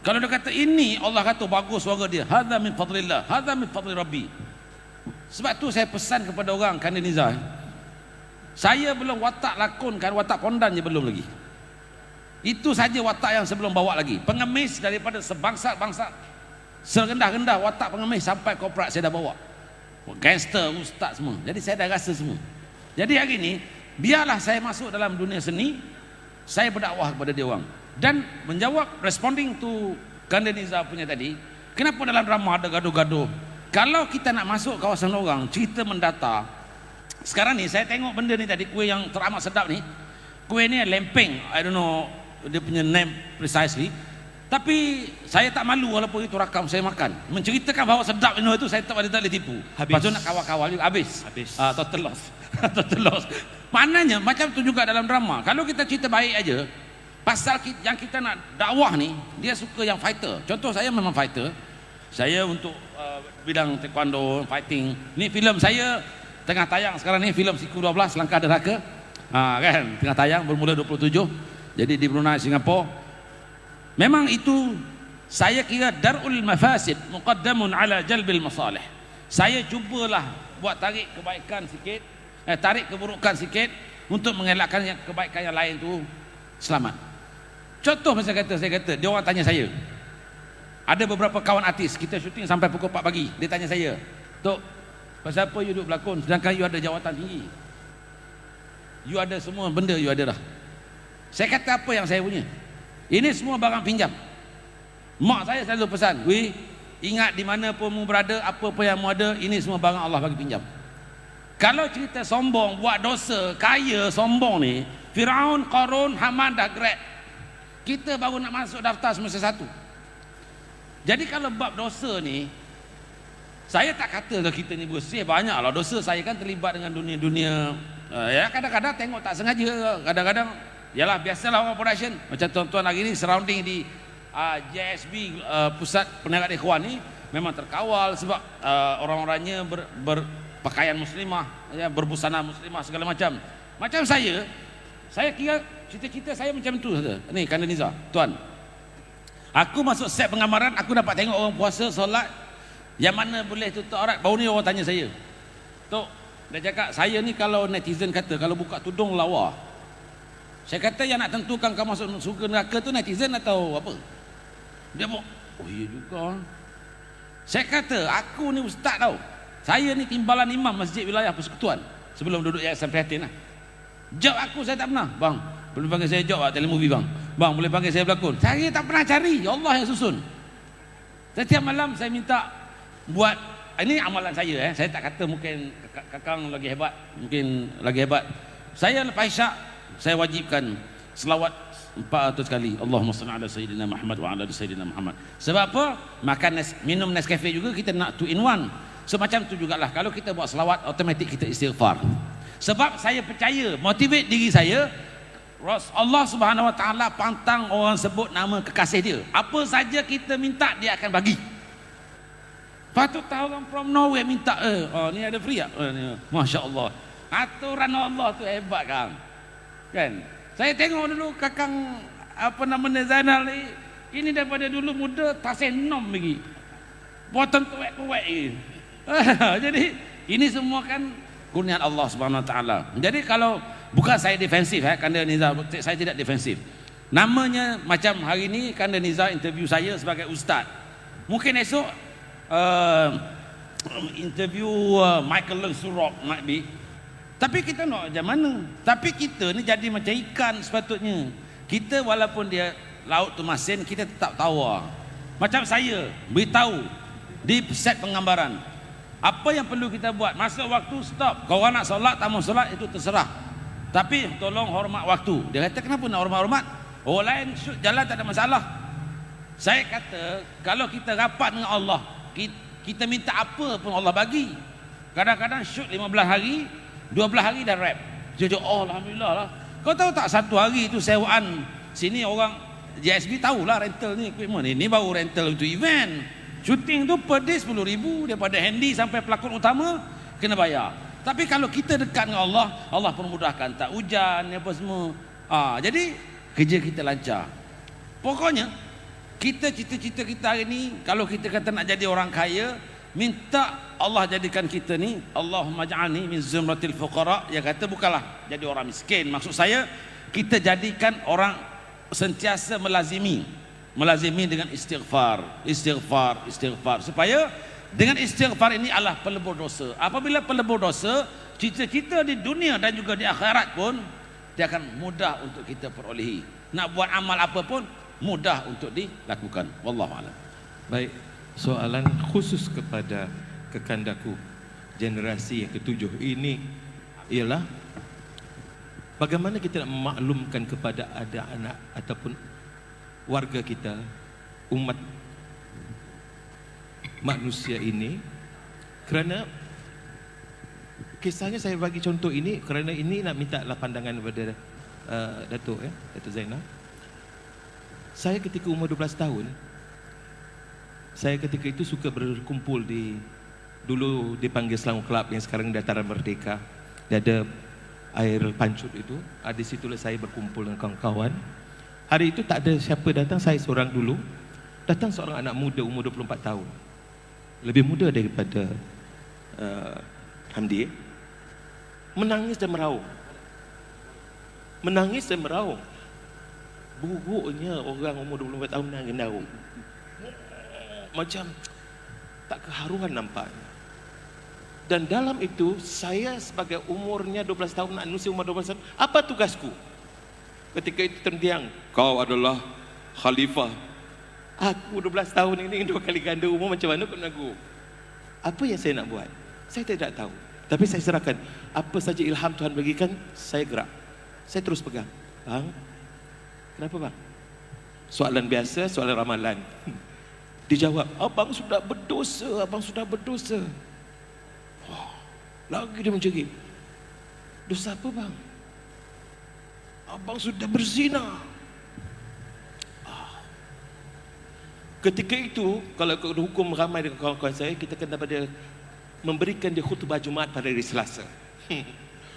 Kalau dia kata ini Allah kata bagus suara dia, hadza min fadlillah, hadza min fadli rabbi. Sebab tu saya pesan kepada orang Kandil Nizar, saya belum watak lakon kan, watak pondan je belum lagi. Itu saja watak yang saya belum bawa lagi. Pengemis daripada sebangsa-bangsa, serendah-rendah watak pengemis sampai korporat saya dah bawa. Gangster, ustaz semua. Jadi saya dah rasa semua. Jadi hari ini biarlah saya masuk dalam dunia seni, saya berdakwah kepada dia orang. Dan menjawab responding to Kandil Nizar punya tadi, kenapa dalam drama ada gaduh-gaduh? Kalau kita nak masuk kawasan orang, cerita mendata. Sekarang ni saya tengok benda ni tadi, kuih yang teramat sedap ni. Kuih ni lempeng, I don't know dia punya name precisely. Tapi saya tak malu walaupun itu rakam saya makan. Menceritakan bahawa sedap itu saya tak boleh tipu. Habis. Lepas tu nak kawal-kawal juga habis. Total loss. Total loss. Maknanya macam tu juga dalam drama. Kalau kita cerita baik aja, pasal yang kita nak dakwah ni, dia suka yang fighter. Contoh saya memang fighter. Saya untuk bidang taekwondo, fighting. Ni filem saya tengah tayang sekarang ni, filem Siku 12 Langkah Derhaka. Kan tengah tayang bermula 27. Jadi di Brunei, Singapura. Memang itu saya kira darul mafasid muqaddamun ala jalbil masalih. Saya cubalah buat tarik kebaikan sikit, tarik keburukan sikit untuk mengelakkan yang kebaikan yang lain tu selamat. Contoh saya kata dia orang tanya saya. Ada beberapa kawan artis kita syuting sampai pukul 4 pagi. Dia tanya saya, "Tok, pasal apa you duduk berlakon sedangkan you ada jawatan tinggi? You ada semua benda you ada dah." Saya kata apa yang saya punya? Ini semua barang pinjam. Mak saya selalu pesan, "Weh, ingat di mana pun mu berada, apa pun yang mu ada, ini semua barang Allah bagi pinjam." Kalau cerita sombong, buat dosa, kaya, sombong ni, Firaun, Qarun, Haman dah grab. Kita baru nak masuk daftar semester 1. Jadi kalau bab dosa ni, saya tak kata kita ni bersih, banyaklah dosa. Saya kan terlibat dengan dunia-dunia, ya kadang-kadang tengok tak sengaja, kadang-kadang yalah biasalah orang production. Macam tuan-tuan hari ni surrounding di JSB Pusat Perniagaan Ikhwan ni memang terkawal sebab orang-orangnya berpakaian muslimah, ya, berbusana muslimah segala macam. Macam saya kira cita-cita saya macam tu saja. Ni Kandaniza, tuan. Aku masuk set penggambaran, aku dapat tengok orang puasa, solat, yang mana boleh tutup aurat. Baru ni orang tanya saya, "Tok," dia cakap, "saya ni kalau netizen kata kalau buka tudung lawa." Saya kata yang nak tentukan kau masuk surga neraka tu netizen atau apa? Dia mau, "Oh iya juga." Saya kata, "Aku ni ustaz tau. Saya ni timbalan imam masjid wilayah persekutuan sebelum duduk Yayasan Prihatin lah. Job aku saya tak pernah, bang, boleh panggil saya job lah, telemovie bang. Bang, boleh panggil saya berlakon. Saya tak pernah cari, Allah yang susun. Setiap malam saya minta buat, ini amalan saya, saya tak kata mungkin kakang lagi hebat, mungkin lagi hebat. Saya lepas isyak, saya wajibkan selawat 400 kali. Allahumma salli ala sayyidina Muhammad wa ala sayyidina Muhammad. Sebab apa? Makan minum Nescafe juga kita nak 2 in 1. So macam tu jugalah, kalau kita buat selawat, automatik kita istighfar. Sebab saya percaya, motivate diri saya, Allah Subhanahu Wa Taala pantang orang sebut nama kekasih dia. Apa saja kita minta, dia akan bagi. Patut tahu orang from nowhere minta, ni ada free tak? Masya Allah. Aturan Allah tu hebat kan? Saya tengok dulu kakang apa nama Zainal ni, ini daripada dulu muda tasenom lagi. Potong tuwek-tuwek ni. Jadi ini semua kan kurniaan Allah Subhanahu Wa Taala. Jadi kalau bukan saya defensif, Kandaniza, saya tidak defensif. Namanya macam hari ni Kandaniza interview saya sebagai ustaz. Mungkin esok interview Michael Leung Surok might be. Tapi kita nak macam mana? Tapi kita ni jadi macam ikan sepatutnya. Kita walaupun dia laut tu masin, kita tetap tawar. Macam saya beritahu di set penggambaran, apa yang perlu kita buat? Masa waktu stop. Kau orang nak solat, tak mau solat, itu terserah. Tapi tolong hormat waktu. Dia kata, kenapa nak hormat-hormat? Orang lain shoot jalan tak ada masalah. Saya kata, kalau kita rapat dengan Allah, kita minta apa pun Allah bagi. Kadang-kadang shoot 15 hari, 12 hari dah rap. Jujur, oh alhamdulillah lah. Kau tahu tak, satu hari itu sewaan sini orang JSB tahulah rental ni equipment. Ini baru rental untuk event. Shooting tu per day 10,000, daripada handy sampai pelakon utama kena bayar. Tapi kalau kita dekat dengan Allah, Allah pun mudahkan, tak hujan apa semua. Jadi kerja kita lancar. Pokoknya kita cita-cita kita hari ni, kalau kita kata nak jadi orang kaya, minta Allah jadikan kita ni, Allahumma ja'alni min zumratil fuqara. Dia kata bukanlah jadi orang miskin. Maksud saya, kita jadikan orang sentiasa melazimi dengan istighfar, supaya dengan istighfar ini Allah pelebur dosa. Apabila pelebur dosa, cita-cita di dunia dan juga di akhirat pun dia akan mudah untuk kita perolehi. Nak buat amal apa pun mudah untuk dilakukan. Wallahu a'lam. Baik, soalan khusus kepada kekandaku generasi yang ketujuh ini ialah bagaimana kita nak memaklumkan kepada ada anak ataupun warga kita umat manusia ini, kerana kisahnya saya bagi contoh ini kerana ini nak minta lah pandangan kepada Datuk Datuk Zainal. Saya ketika umur 12 tahun, saya ketika itu suka berkumpul di, dulu dipanggil Selangor Club yang sekarang Dataran Merdeka. Dia ada air pancut itu, di situlah saya berkumpul dengan kawan-kawan. Hari itu tak ada siapa datang, saya seorang dulu. Datang seorang anak muda umur 24 tahun. Lebih muda daripada Hamdi. Menangis dan meraung. Menangis dan meraung. Buruknya orang umur 24 tahun menangis dan meraung. Macam tak keharuan nampaknya. Dan dalam itu, saya sebagai umurnya 12 tahun, manusia umur 12 tahun, apa tugasku? Ketika itu terdiam, kau adalah khalifah. Aku 12 tahun ini 2 kali ganda umur, macam mana kau nak aku? Apa yang saya nak buat? Saya tidak tahu. Tapi saya serahkan. Apa saja ilham Tuhan bagikan, saya gerak. Saya terus pegang. Bang, kenapa bang? Soalan biasa, soalan ramalan. Dijawab, abang sudah berdosa, abang sudah berdosa. Oh, lagi dia menjerit. Dosa apa bang? Abang sudah berzina. Ketika itu, kalau hukum ramai dengan kawan-kawan saya, kita kena pada memberikan dia khutbah Jumaat pada hari Selasa.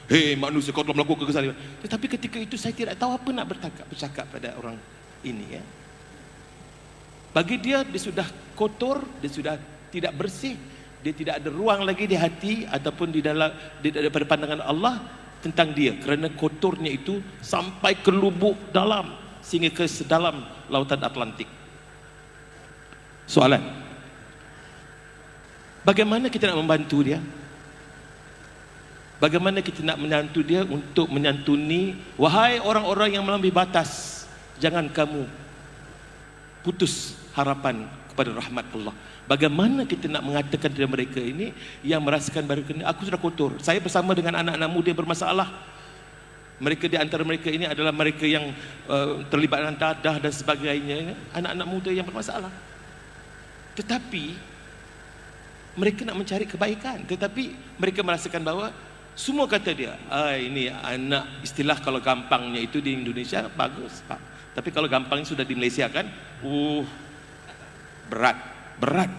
Hei manusia, kau telah melakukan kezaliman. Tetapi ketika itu saya tidak tahu apa nak bercakap pada orang ini. Bagi dia, dia sudah kotor, dia sudah tidak bersih, dia tidak ada ruang lagi di hati ataupun di dalam pada pandangan Allah tentang dia, kerana kotornya itu sampai ke lubuk dalam, sehingga ke sedalam lautan Atlantik. Soalan, bagaimana kita nak membantu dia? Bagaimana kita nak menyantu dia untuk menyantuni, wahai orang-orang yang melampaui batas, jangan kamu putus harapan kepada rahmat Allah. Bagaimana kita nak mengatakan kepada mereka ini yang merasakan baru kena, aku sudah kotor. Saya bersama dengan anak-anak muda bermasalah. Mereka di antara mereka ini adalah mereka yang terlibat dengan dadah dan sebagainya, anak-anak muda yang bermasalah. Tetapi mereka nak mencari kebaikan, tetapi mereka merasakan bahawa semua kata dia, ini anak, istilah kalau gampangnya itu di Indonesia bagus Pak, tapi kalau gampangnya sudah di Malaysia kan, berat.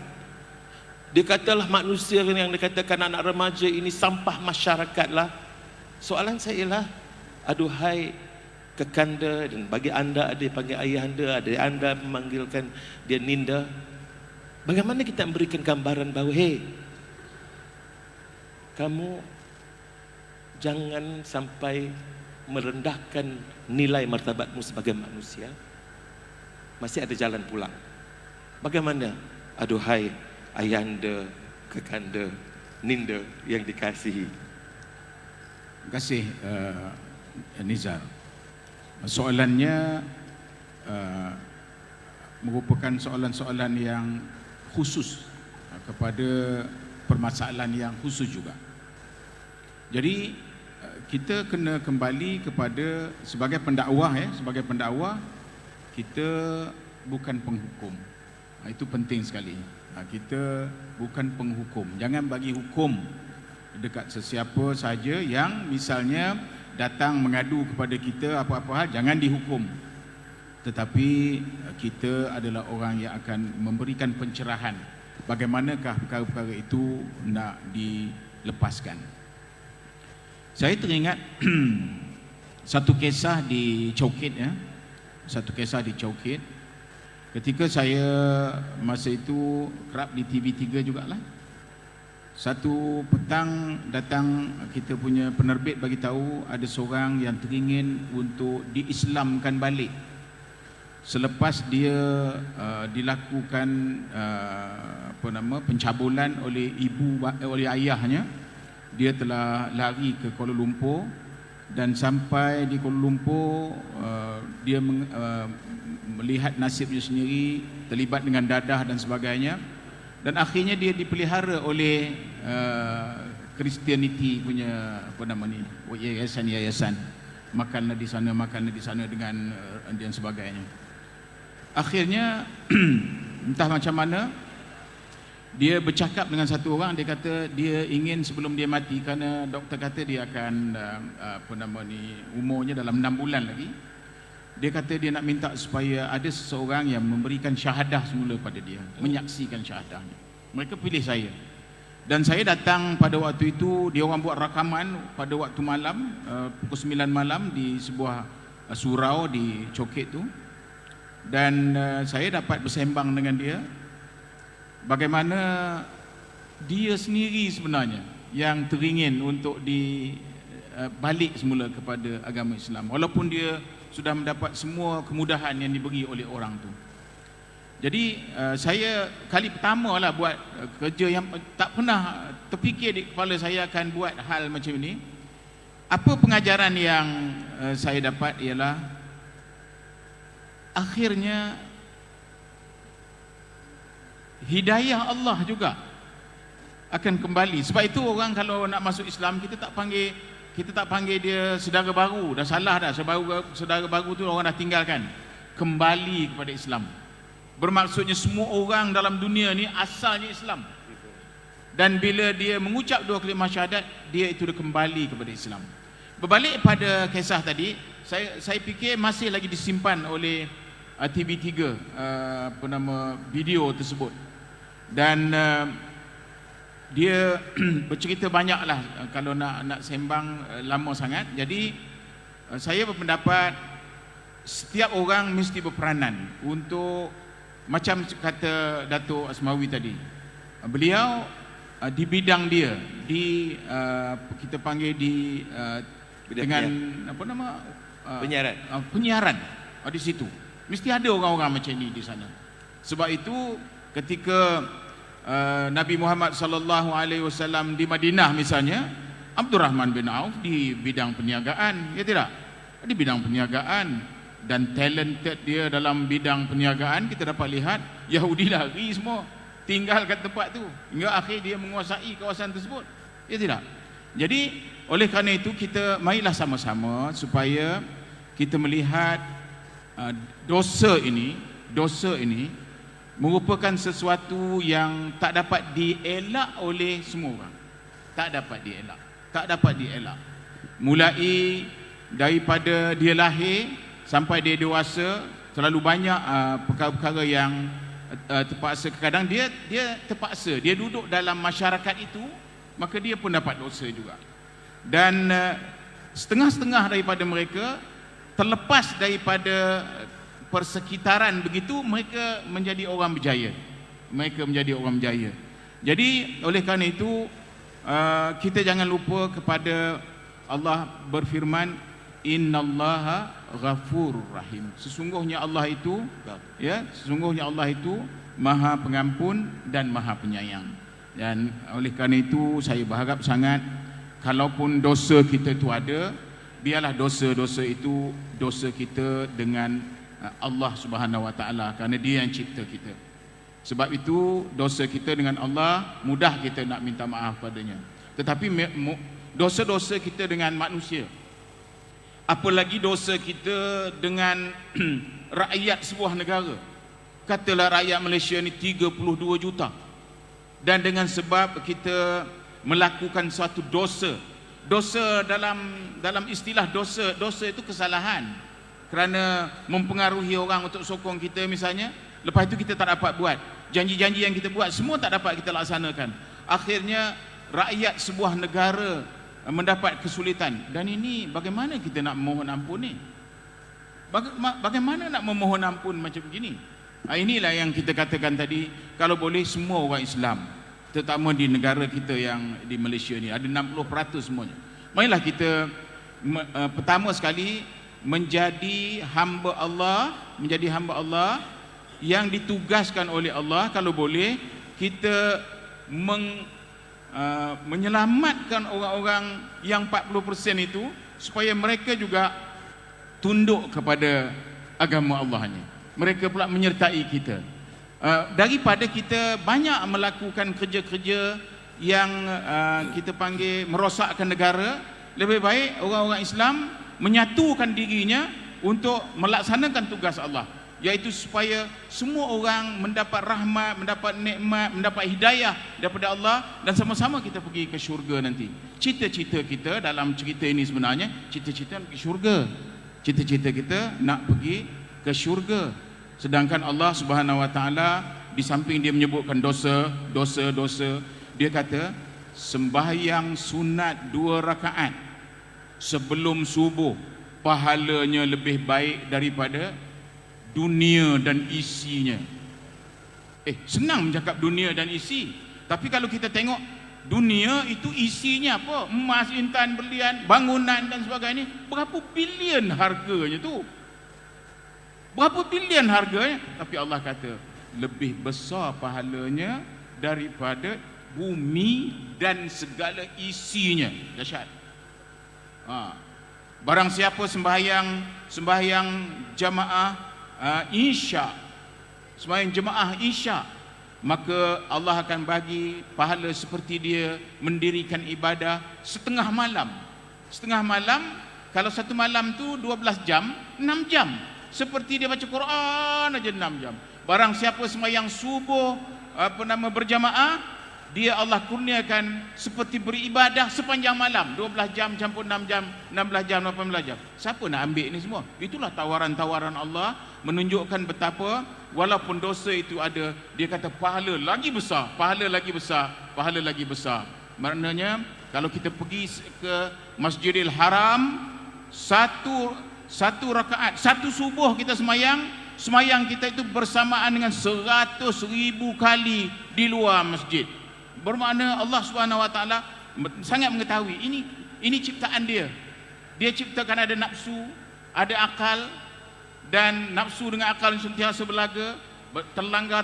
Dia katalah manusia yang dikatakan anak remaja ini sampah masyarakat lah. Soalan saya ialah, aduhai kekanda, dan bagi anda ada yang panggil ayah anda, ada anda memanggilkan dia Ninda. Bagaimana kita memberikan gambaran bahawa, hei, kamu jangan sampai merendahkan nilai martabatmu sebagai manusia. Masih ada jalan pulang. Bagaimana? Aduhai ayanda, kekanda, Ninda yang dikasihi. Terima kasih Nizar. Soalannya merupakan soalan-soalan yang khusus kepada permasalahan yang khusus juga. Jadi kita kena kembali kepada sebagai pendakwah, sebagai pendakwah kita bukan penghukum. Itu penting sekali. Kita bukan penghukum. Jangan bagi hukum dekat sesiapa saja yang misalnya datang mengadu kepada kita apa-apa hal, jangan dihukum. Tetapi kita adalah orang yang akan memberikan pencerahan bagaimanakah perkara-perkara itu nak dilepaskan. Saya teringat satu kisah di Chowkit, satu kisah di Chowkit. Ketika saya masa itu kerap di TV3 jugalah. Satu petang datang kita punya penerbit bagi tahu ada seorang yang teringin untuk diislamkan balik. Selepas dia dilakukan pencabulan oleh oleh ayahnya, dia telah lari ke Kuala Lumpur, dan sampai di Kuala Lumpur dia melihat nasibnya sendiri, terlibat dengan dadah dan sebagainya, dan akhirnya dia dipelihara oleh Kristianiti punya yayasan, makanlah di sana dengan dan sebagainya. akhirnya entah macam mana dia bercakap dengan satu orang. Dia kata dia ingin sebelum dia mati, kerana doktor kata dia akan umurnya dalam 6 bulan lagi. Dia kata dia nak minta supaya ada seseorang yang memberikan syahadah semula pada dia, menyaksikan syahadahnya. Mereka pilih saya. Dan saya datang pada waktu itu. Dia orang buat rakaman pada waktu malam, pukul 9 malam di sebuah surau di Coket tu. Dan saya dapat bersembang dengan dia bagaimana dia sendiri sebenarnya yang teringin untuk balik semula kepada agama Islam, walaupun dia sudah mendapat semua kemudahan yang diberi oleh orang tu. Jadi saya kali pertama lah buat kerja yang tak pernah terfikir di kepala saya akan buat hal macam ini. Apa pengajaran yang saya dapat ialah akhirnya hidayah Allah juga akan kembali. Sebab itu orang kalau nak masuk Islam, kita tak panggil dia saudara baru. Dah salah dah. Saudara baru tu orang dah tinggalkan. Kembali kepada Islam. Bermaksudnya semua orang dalam dunia ni asalnya Islam. Dan bila dia mengucap 2 kalimah syahadat, dia itu dah kembali kepada Islam. Berbalik pada kisah tadi, saya fikir masih lagi disimpan oleh TV3 video tersebut. Dan dia bercerita banyaklah. Kalau nak sembang lama sangat. Jadi saya berpendapat setiap orang mesti berperanan untuk, macam kata Datuk Asmawi tadi, beliau di bidang dia, kita panggil dengan penyiaran di situ. Mesti ada orang-orang macam ini di sana. Sebab itu ketika Nabi Muhammad sallallahu alaihi wasallam di Madinah misalnya, Abdul Rahman bin Auf di bidang perniagaan, ya tidak? Di bidang perniagaan, dan talented dia dalam bidang perniagaan. Kita dapat lihat Yahudi lari semua tinggal kat tempat tu hingga akhir dia menguasai kawasan tersebut, ya tidak? Jadi oleh kerana itu kita marilah sama-sama supaya kita melihat dosa ini merupakan sesuatu yang tak dapat dielak oleh semua orang. Tak dapat dielak. Mulai daripada dia lahir sampai dia dewasa, terlalu banyak perkara-perkara yang terpaksa. Kadang dia terpaksa, dia duduk dalam masyarakat itu, maka dia pun dapat dosa juga. Dan setengah-setengah daripada mereka terlepas daripada persekitaran begitu, mereka menjadi orang berjaya. Jadi oleh kerana itu kita jangan lupa kepada Allah berfirman, innallaha ghafurur rahim. Sesungguhnya Allah itu Maha Pengampun dan Maha Penyayang. Dan oleh kerana itu saya berharap sangat, kalaupun dosa kita itu ada, biarlah dosa-dosa itu dosa kita dengan Allah Subhanahu Wa Taala, kerana Dia yang cipta kita. Sebab itu dosa kita dengan Allah mudah kita nak minta maaf padanya. Tetapi dosa-dosa kita dengan manusia, apalagi dosa kita dengan rakyat sebuah negara. Katalah rakyat Malaysia ni 32 juta. Dan dengan sebab kita melakukan suatu dosa dalam istilah dosa itu kesalahan kerana mempengaruhi orang untuk sokong kita misalnya. Lepas itu kita tak dapat buat janji-janji yang kita buat, semua tak dapat kita laksanakan. Akhirnya rakyat sebuah negara mendapat kesulitan. Dan ini bagaimana kita nak memohon ampun ni? Bagaimana nak memohon ampun macam begini? Inilah yang kita katakan tadi, kalau boleh semua orang Islam, terutama di negara kita yang di Malaysia ni, ada 60% semuanya. Marilah kita pertama sekali menjadi hamba Allah yang ditugaskan oleh Allah. Kalau boleh kita menyelamatkan orang-orang yang 40% itu, supaya mereka juga tunduk kepada agama Allah ni. Mereka pula menyertai kita. Daripada kita banyak melakukan kerja-kerja yang kita panggil merosakkan negara, lebih baik orang-orang Islam menyatukan dirinya untuk melaksanakan tugas Allah. iaitu supaya semua orang mendapat rahmat, mendapat nikmat, mendapat hidayah daripada Allah dan sama-sama kita pergi ke syurga nanti. Cita-cita kita dalam cerita ini sebenarnya cita-cita nak pergi syurga. Cita-cita kita nak pergi ke syurga. Sedangkan Allah Subhanahu Wa Taala di samping dia menyebutkan dosa, dia kata sembahyang sunat 2 rakaat sebelum subuh pahalanya lebih baik daripada dunia dan isinya. Senang bercakap dunia dan isi, tapi kalau kita tengok dunia itu isinya apa? Emas, intan, berlian, bangunan dan sebagainya. Berapa bilion harganya tu? Berapa bilion harganya? Tapi Allah kata lebih besar pahalanya daripada bumi dan segala isinya. Dahsyat. Barang siapa sembahyang jamaah Isya, sembahyang jemaah Isya, maka Allah akan bagi pahala seperti dia mendirikan ibadah setengah malam. Setengah malam, kalau satu malam tu 12 jam, 6 jam. Seperti dia baca Quran aja 6 jam. Barang siapa sembahyang subuh berjamaah, dia Allah kurniakan seperti beribadah sepanjang malam, 12 jam campur 6 jam, 16 jam, 18 jam. Siapa nak ambil ni semua? Itulah tawaran-tawaran Allah menunjukkan betapa walaupun dosa itu ada, dia kata pahala lagi besar, pahala lagi besar, pahala lagi besar. Maknanya kalau kita pergi ke Masjidil Haram, satu rakaat, satu subuh kita semayang kita itu bersamaan dengan 100,000 kali di luar masjid. Bermakna Allah Subhanahu Wa Taala sangat mengetahui ini ciptaan dia. Dia ciptakan ada nafsu, ada akal, dan nafsu dengan akal yang sentiasa berlaga, terlanggar,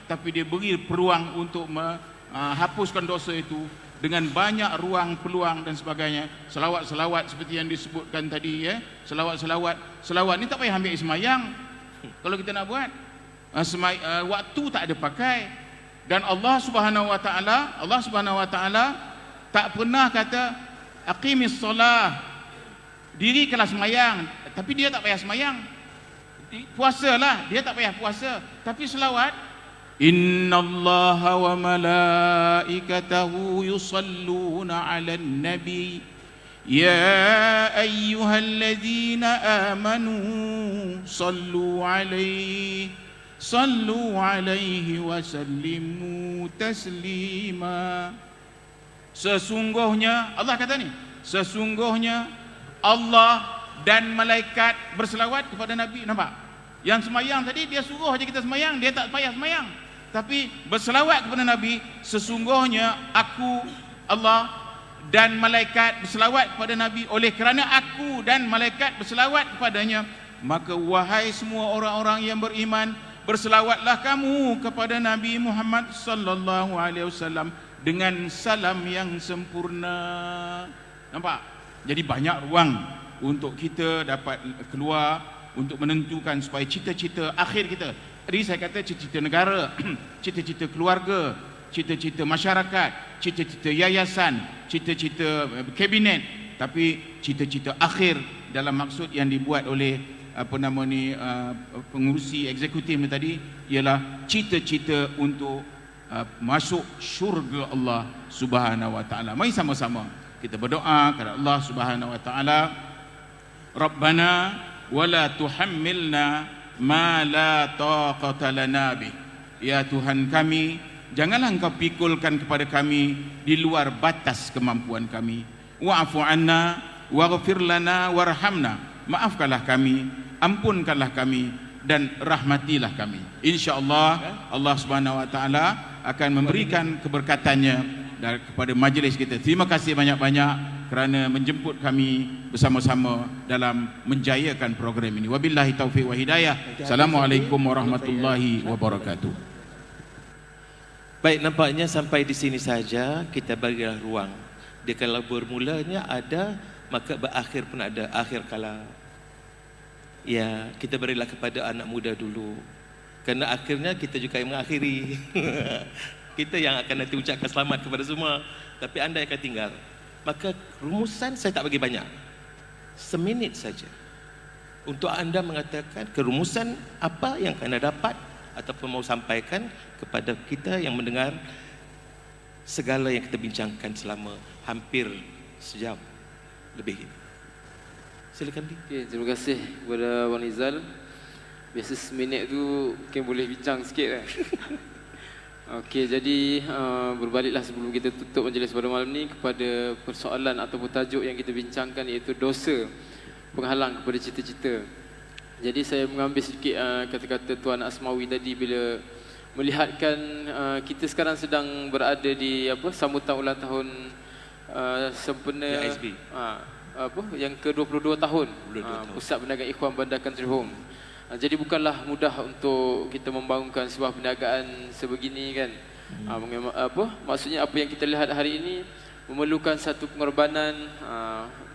tapi dia beri peluang untuk menghapuskan dosa itu dengan banyak ruang, peluang dan sebagainya. Selawat-selawat seperti yang disebutkan tadi ya. Selawat ni tak payah ambil semayang. Kalau kita nak buat waktu tak ada pakai. Dan Allah Subhanahu Wa Taala tak pernah kata aqimis solah, dirikanlah semayang, tapi dia tak payah semayang. Puasalah, dia tak payah puasa, tapi selawat. Innallaha wa malaikatahu yusalluna 'alan nabi ya ayyuhalladzina amanu sallu 'alaihi wa sallimu taslima. Sesungguhnya Allah kata ni, sesungguhnya Allah dan malaikat berselawat kepada Nabi. Nampak? Yang semayang tadi dia suruh aja kita semayang, dia tak payah semayang. Tapi berselawat kepada Nabi, sesungguhnya aku Allah dan malaikat berselawat kepada Nabi. Oleh kerana aku dan malaikat berselawat kepadanya, maka wahai semua orang-orang yang beriman, berselawatlah kamu kepada Nabi Muhammad sallallahu alaihi wasallam dengan salam yang sempurna. Nampak? Jadi banyak ruang untuk kita dapat keluar untuk menentukan supaya cita-cita akhir kita. Tadi saya kata cita-cita negara, cita-cita keluarga, cita-cita masyarakat, cita-cita yayasan, cita-cita kabinet, tapi cita-cita akhir dalam maksud yang dibuat oleh pengurusi eksekutif ni tadi ialah cita-cita untuk masuk syurga Allah Subhanahu Wa Taala. Mari sama-sama kita berdoa kepada Allah Subhanahu Wa Taala. Rabbana wala tuhammilna ma la taqata lana bih. Ya Tuhan kami, janganlah Engkau pikulkan kepada kami di luar batas kemampuan kami. Wa'fu anna waghfir lana warhamna. Maafkanlah kami, ampunkanlah kami, dan rahmatilah kami. InsyaAllah Allah Subhanahu Wa Taala akan memberikan keberkatannya kepada majlis kita. Terima kasih banyak-banyak kerana menjemput kami bersama-sama dalam menjayakan program ini. Wabillahi taufiq wa hidayah. Assalamualaikum warahmatullahi wabarakatuh. Baik, nampaknya sampai di sini saja. Kita bagilah ruang. Dia kalau bermulanya ada, maka berakhir pun ada. Akhir kala, ya, kita berilah kepada anak muda dulu, kerana akhirnya kita juga yang mengakhiri. Kita yang akan nanti ucapkan selamat kepada semua, tapi anda yang akan tinggal. Maka rumusan saya tak bagi banyak, seminit saja. untuk anda mengatakan kerumusan apa yang anda dapat ataupun mau sampaikan kepada kita yang mendengar segala yang kita bincangkan selama hampir sejam lebih. Silakan Di. Okay, terima kasih kepada Wan Izal. Biasa seminit tu mungkin boleh bincang sikit lah. Okey, jadi berbaliklah sebelum kita tutup majlis pada malam ni kepada persoalan ataupun tajuk yang kita bincangkan, iaitu dosa penghalang kepada cita-cita. Jadi saya mengambil sedikit kata-kata Tuan Asmawi tadi bila melihatkan kita sekarang sedang berada di sambutan ulang tahun sempena ASB. Yang ke-22 tahun Pusat Perniagaan Ikhwan Bandar Country Home. Jadi bukanlah mudah untuk kita membangunkan sebuah perniagaan sebegini kan. Maksudnya apa yang kita lihat hari ini memerlukan satu pengorbanan,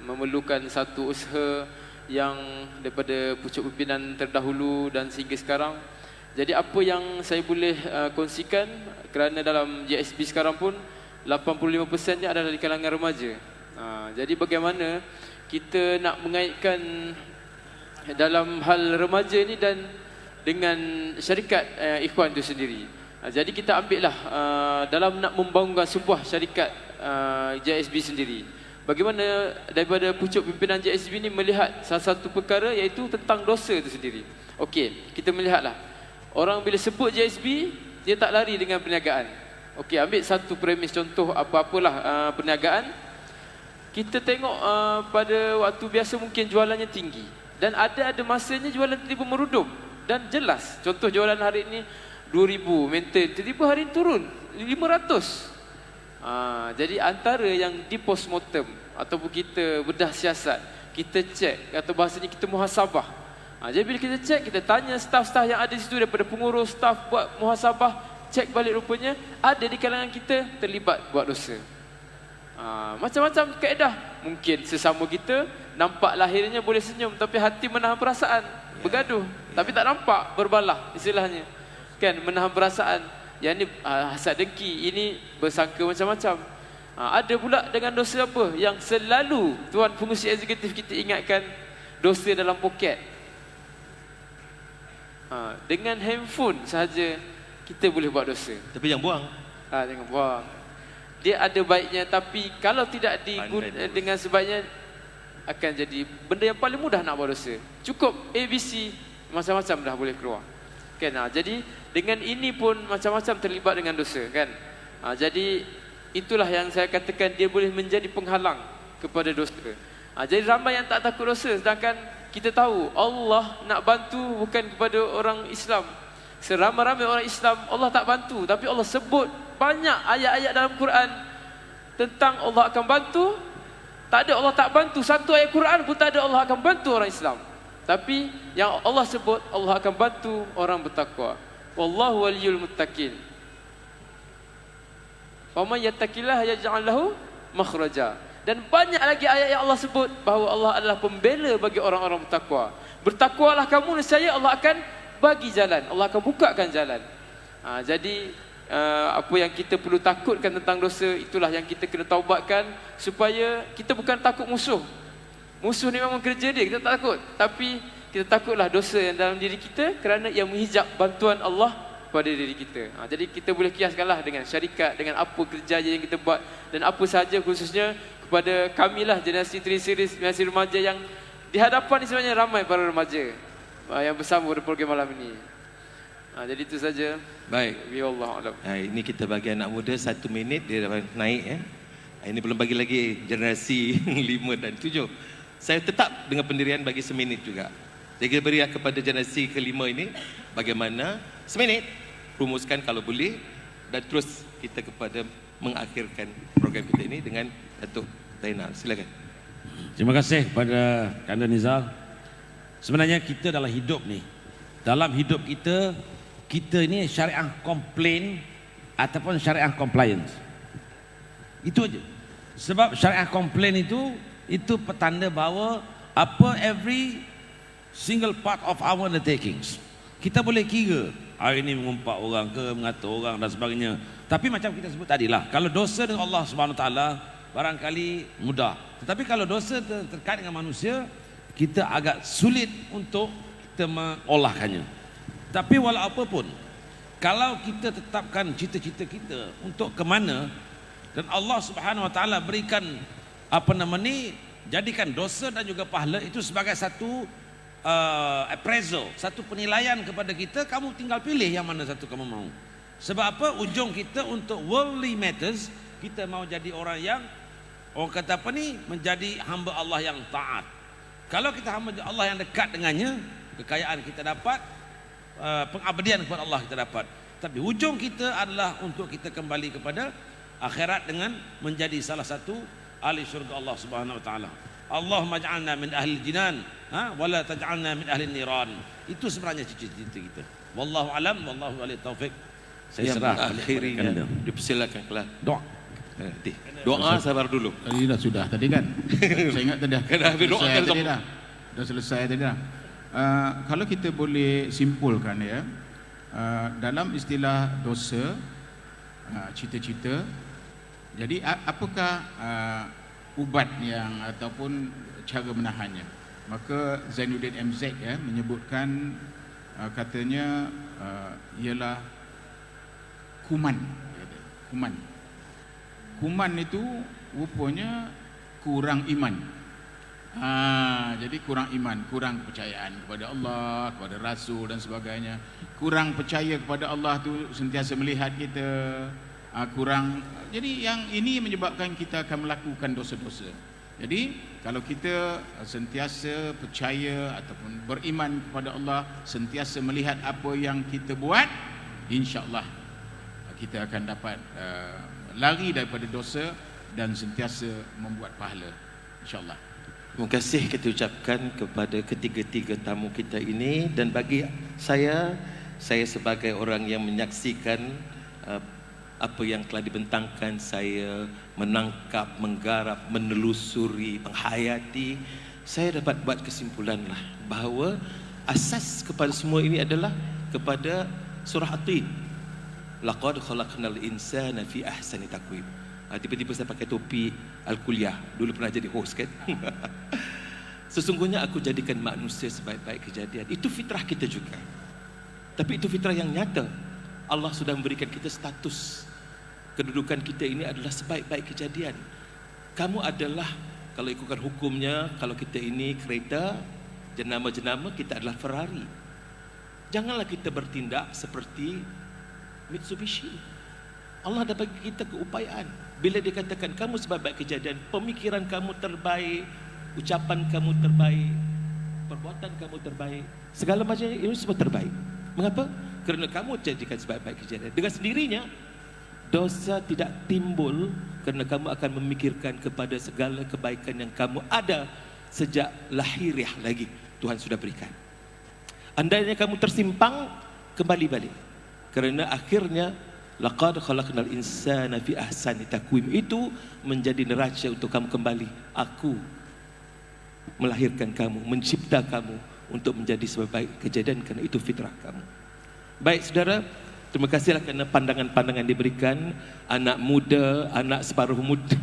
memerlukan satu usaha yang daripada pucuk pimpinan terdahulu dan sehingga sekarang. Jadi apa yang saya boleh kongsikan, kerana dalam JSB sekarang pun 85%-nya adalah di kalangan remaja. Jadi bagaimana kita nak mengaitkan dalam hal remaja ni dan dengan syarikat Ikhwan itu sendiri. Jadi kita ambillah dalam nak membangunkan sebuah syarikat JSB sendiri. Bagaimana daripada pucuk pimpinan JSB ni melihat salah satu perkara, iaitu tentang dosa itu sendiri. Okey, kita melihatlah orang bila sebut JSB, dia tak lari dengan perniagaan. Okey, ambil satu premis contoh apa-apalah perniagaan. Kita tengok pada waktu biasa mungkin jualannya tinggi, dan ada masanya jualan tiba-tiba merudum dan jelas. Contoh jualan hari ini 2,000 maintain, tiba-tiba hari ini turun 500. Jadi antara yang di postmortem ataupun kita bedah siasat, kita cek atau bahasanya kita muhasabah. Jadi bila kita cek, kita tanya staf-staf yang ada di situ, daripada pengurus, staf buat muhasabah, cek balik, rupanya ada di kalangan kita terlibat buat dosa. Macam-macam kaedah. Mungkin sesama kita nampak lahirnya boleh senyum, tapi hati menahan perasaan, bergaduh, tapi tak nampak berbalah istilahnya kan, menahan perasaan. Yang ni hasad dengki, ini bersangka macam-macam. Ada pula dengan dosa apa yang selalu Tuan Pengurusi Eksekutif kita ingatkan, dosa dalam poket. Dengan handphone sahaja kita boleh buat dosa. Tapi jangan buang. Jangan buang. Dia ada baiknya, tapi kalau tidak digunakan dengan sebaiknya, akan jadi benda yang paling mudah nak buat dosa. Cukup ABC, macam-macam dah boleh keluar kan. Jadi dengan ini pun macam-macam terlibat dengan dosa kan. Jadi itulah yang saya katakan, dia boleh menjadi penghalang kepada dosa. Jadi ramai yang tak takut dosa, sedangkan kita tahu Allah nak bantu bukan kepada orang Islam. Seramai-ramai orang Islam Allah tak bantu, tapi Allah sebut banyak ayat-ayat dalam Quran tentang Allah akan bantu. Tak ada Allah tak bantu, satu ayat Quran pun tak ada Allah akan bantu orang Islam. Tapi yang Allah sebut, Allah akan bantu orang bertakwa. Wallahu waliyul muttaqin. Wa may yattaqillaha yaj'al lahu makhraja. Dan banyak lagi ayat yang Allah sebut bahawa Allah adalah pembela bagi orang-orang bertakwa. Bertakwalah kamu, nescaya Allah akan bagi jalan, Allah akan bukakan jalan. Jadi apa yang kita perlu takutkan tentang dosa, itulah yang kita kena taubatkan, supaya kita bukan takut musuh. Musuh ni memang kerja dia, kita tak takut. Tapi kita takutlah dosa yang dalam diri kita, kerana ia menghijab bantuan Allah pada diri kita. Jadi kita boleh kiaskanlah dengan syarikat, dengan apa kerja yang kita buat, dan apa sahaja khususnya kepada kamilah generasi 3 series, generasi remaja yang di hadapan ni sebenarnya ramai para remaja yang bersama pada program malam ini. Jadi itu saja. Baik. Wallahu a'lam. Ini kita bagi anak muda 1 minit, dia dah naik. Ini belum bagi lagi generasi 5 dan 7. Saya tetap dengan pendirian bagi seminit juga. Saya beri kepada generasi kelima ini, bagaimana seminit rumuskan kalau boleh, dan terus kita kepada mengakhirkan program kita ini dengan Datuk Zainal. Silakan. Terima kasih kepada Kanda Nizal. Sebenarnya kita dalam hidup ni, dalam hidup kita, kita ini syariah komplain ataupun syariah compliance. Itu aja. Sebab syariah komplain itu petanda bahawa every single part of our undertakings. Kita boleh kira hari ini mengumpat orang ke, mengatur orang dan sebagainya. Tapi macam kita sebut tadilah, kalau dosa dengan Allah Subhanahu Wa Taala barangkali mudah. Tetapi kalau dosa terkait dengan manusia, kita agak sulit untuk kita mengolahkannya. Tapi walau apapun, kalau kita tetapkan cita-cita kita untuk ke mana, dan Allah Subhanahu Wa Taala berikan jadikan dosa dan juga pahala itu sebagai satu appraisal, satu penilaian kepada kita. Kamu tinggal pilih yang mana satu kamu mau. Sebab apa? Ujung kita untuk worldly matters, kita mau jadi orang yang kata menjadi hamba Allah yang taat. Kalau kita hamba Allah yang dekat dengannya, kekayaan kita dapat, pengabdian kepada Allah kita dapat. Tapi ujung kita adalah untuk kita kembali kepada akhirat dengan menjadi salah satu ahli syurga Allah Subhanahu Wa Taala. Allahumma ja'alna min ahli jinan, wala taj'alna min ahli niran. Itu sebenarnya cita-cita kita. Wallahu alam, wallahu wali taufiq. Saya serah akhirnya dipersilakan kelas doa. Doa sabar dulu. Tadi sudah tadi kan. Saya ingat tadi dah. Dah selesai tadi dah. Kalau kita boleh simpulkan ya, dalam istilah dosa, cita-cita. Jadi apakah ubat yang ataupun cara menahannya? Maka Zainuddin MZ ya menyebutkan katanya ialah kuman. Kuman itu rupanya kurang iman. Jadi kurang iman, kurang kepercayaan kepada Allah, kepada Rasul dan sebagainya. Kurang percaya kepada Allah tu sentiasa melihat kita, kurang. Jadi yang ini menyebabkan kita akan melakukan dosa-dosa. Jadi kalau kita sentiasa percaya ataupun beriman kepada Allah, sentiasa melihat apa yang kita buat, insya-Allah kita akan dapat lari daripada dosa dan sentiasa membuat pahala, insya-Allah. Terima kasih kita ucapkan kepada ketiga-tiga tamu kita ini, dan bagi saya sebagai orang yang menyaksikan apa yang telah dibentangkan, saya menangkap, menggarap, menelusuri, menghayati, saya dapat buat kesimpulanlah bahawa asas kepada semua ini adalah kepada surah At-Tin. Laqad khalaqnal insana fi ahsani taqwim. Tiba-tiba saya pakai topi Al-Kuliah. Dulu pernah jadi host kan. Sesungguhnya aku jadikan manusia sebaik-baik kejadian. Itu fitrah kita juga. Tapi itu fitrah yang nyata. Allah sudah memberikan kita status. Kedudukan kita ini adalah sebaik-baik kejadian. Kamu adalah, kalau ikutkan hukumnya, kalau kita ini kereta, jenama-jenama, kita adalah Ferrari. Janganlah kita bertindak seperti Mitsubishi. Allah dah bagi kita keupayaan. Bila dia katakan kamu sebaik-baik kejadian, pemikiran kamu terbaik, ucapan kamu terbaik, perbuatan kamu terbaik, segala macam ini semua terbaik. Mengapa? Kerana kamu jadikan sebaik-baik kejadian. Dengan sendirinya dosa tidak timbul kerana kamu akan memikirkan kepada segala kebaikan yang kamu ada sejak lahiriah lagi Tuhan sudah berikan. Andainya kamu tersimpang, kembali balik. Kerana akhirnya laqad khalaqnal insana fi ahsani taqwim itu menjadi neraca untuk kamu kembali. Aku melahirkan kamu, mencipta kamu untuk menjadi sebaik kejadian kerana itu fitrah kamu. Baik saudara, terima kasihlah kerana pandangan-pandangan diberikan. Anak muda, anak separuh muda,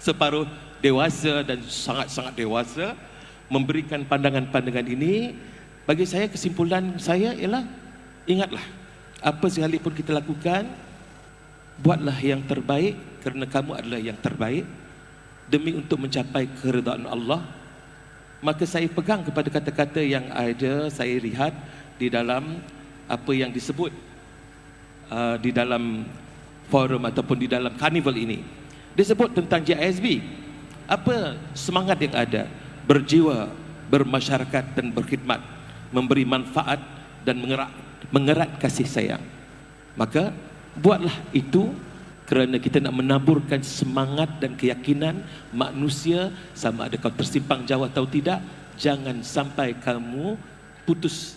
separuh dewasa dan sangat-sangat dewasa memberikan pandangan-pandangan ini. Bagi saya, kesimpulan saya ialah ingatlah, apa sekalipun kita lakukan, buatlah yang terbaik kerana kamu adalah yang terbaik demi untuk mencapai keridhaan Allah. Maka saya pegang kepada kata-kata yang ada saya lihat di dalam apa yang disebut di dalam forum ataupun di dalam karnival ini. Disebut tentang JISB. Apa semangat yang ada? Berjiwa, bermasyarakat dan berkhidmat, memberi manfaat dan mengerat kasih sayang. Maka buatlah itu kerana kita nak menaburkan semangat dan keyakinan manusia, sama ada kau tersimpang jauh atau tidak. Jangan sampai kamu putus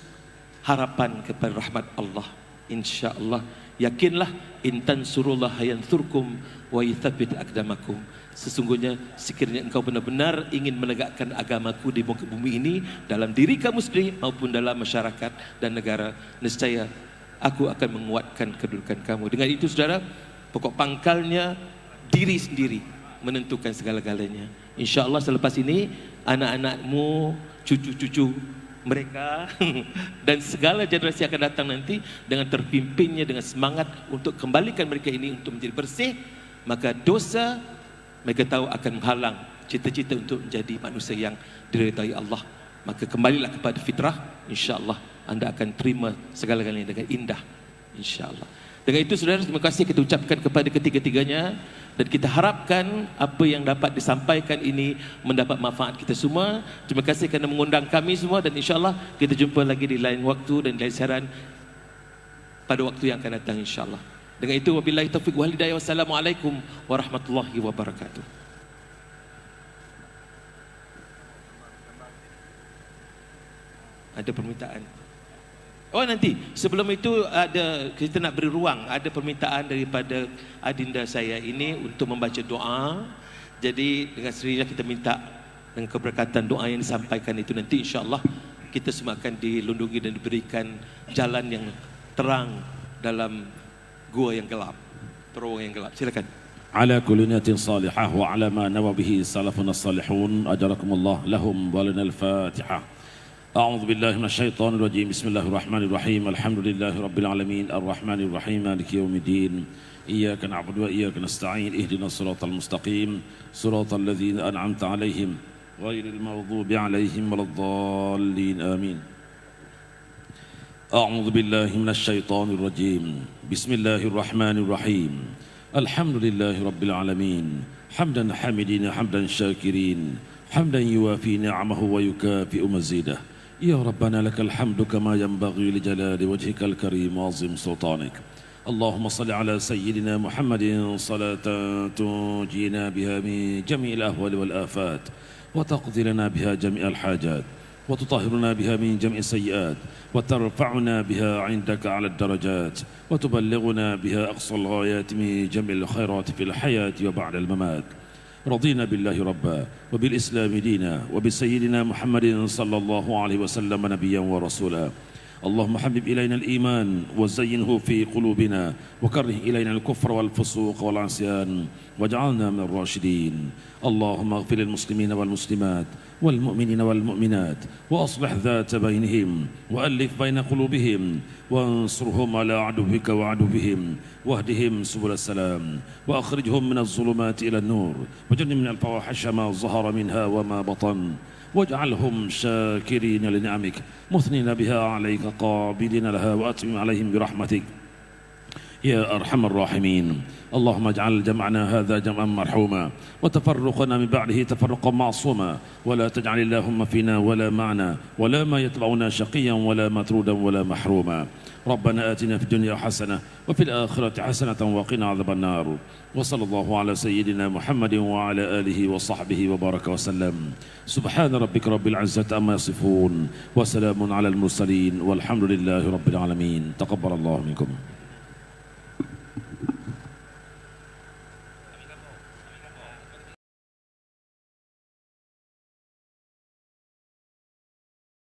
harapan kepada rahmat Allah. InsyaAllah, yakinlah, intan surullah yansurkum wa yuthabbit aqdamakum. Sesungguhnya sekiranya engkau benar-benar ingin menegakkan agamaku di muka bumi ini, dalam diri kamu sendiri maupun dalam masyarakat dan negara, nescaya aku akan menguatkan kedudukan kamu. Dengan itu saudara, pokok pangkalnya diri sendiri menentukan segala-galanya. InsyaAllah selepas ini anak-anakmu, cucu-cucu mereka dan segala generasi yang akan datang nanti dengan terpimpinnya dengan semangat untuk kembalikan mereka ini untuk menjadi bersih, maka dosa mereka tahu akan menghalang cita-cita untuk menjadi manusia yang diridai Allah. Maka kembalilah kepada fitrah, insya-Allah anda akan terima segala-galanya dengan indah, insya-Allah. Dengan itu saudara, terima kasih kita ucapkan kepada ketiga-tiganya dan kita harapkan apa yang dapat disampaikan ini mendapat manfaat kita semua. Terima kasih kerana mengundang kami semua dan insya-Allah kita jumpa lagi di lain waktu dan lain siaran pada waktu yang akan datang insya-Allah. Dengan itu wabillahi taufiq wal hidayah. Wassalamualaikum warahmatullahi wabarakatuh. Ada permintaan? Oh nanti, sebelum itu ada, kita nak beri ruang, ada permintaan daripada adinda saya ini untuk membaca doa. Jadi dengan sendirinya kita minta dengan keberkatan doa yang disampaikan itu nanti insya-Allah kita semua akan dilindungi dan diberikan jalan yang terang dalam gua yang gelap, terowongan yang gelap. Silakan. Ala kulli niyatin salihah wa ala ma nawa bihi salafuna salihun ajarakumullah lahum wa lana al-Fatihah. أعوذ بالله من الشيطان الرجيم بسم الله الرحمن الرحيم الحمد لله رب العالمين الرحمن الرحيم مالك يوم الدين إياك نعبد وإياك نستعين اهدنا الصراط المستقيم صراط الذين أنعمت عليهم غير المغضوب عليهم ولا الضالين آمين أعوذ بالله من الشيطان الرجيم بسم الله الرحمن الرحيم الحمد لله رب العالمين حمدا حامدين حمدا شاكرين حمدا يوافي نعمه ويكافئ مزيده يا ربنا لك الحمد كما ينبغي لجلال وجهك الكريم وعظيم سلطانك اللهم صل على سيدنا محمد صلاة تنجينا بها من جميع الأهوال والآفات وتقضي لنا بها جميع الحاجات وتطهرنا بها من جميع السيئات وترفعنا بها عندك على الدرجات وتبلغنا بها أقصى الغايات من جميع الخيرات في الحياة وبعد الممات رضينا بالله ربا وبالإسلام دينا وبسيدنا محمد صلى الله عليه وسلم نبيا ورسولا اللهم حبب إلينا الإيمان وزينه في قلوبنا وكره إلينا الكفر والفسوق والعصيان واجعلنا من الراشدين اللهم اغفر للمسلمين والمسلمات والمؤمنين والمؤمنات وأصلح ذات بينهم وألف بين قلوبهم وانصرهم على عدوك وعدوهم واهدهم سبل السلام وأخرجهم من الظلمات إلى النور وجنب من الفواحش ما ظهر منها وما بطن واجعلهم شاكرين لنعمك مثنين بها عليك قابلين لها وأتمم عليهم برحمتك يا أرحم الراحمين اللهم اجعل جمعنا هذا جمعا مرحوما وتفرقنا من بعده تفرقا معصوما ولا تجعل اللهم فينا ولا معنا ولا ما يتبعنا شقيا ولا مطرودا ولا محروما ربنا آتنا في الدنيا حسنة وفي الآخرة حسنة وقنا عذاب النار وصلى الله على سيدنا محمد وعلى آله وصحبه وبارك وسلم سبحان ربك رب العزة أما يصفون وسلام على المرسلين والحمد لله رب العالمين تقبل الله منكم.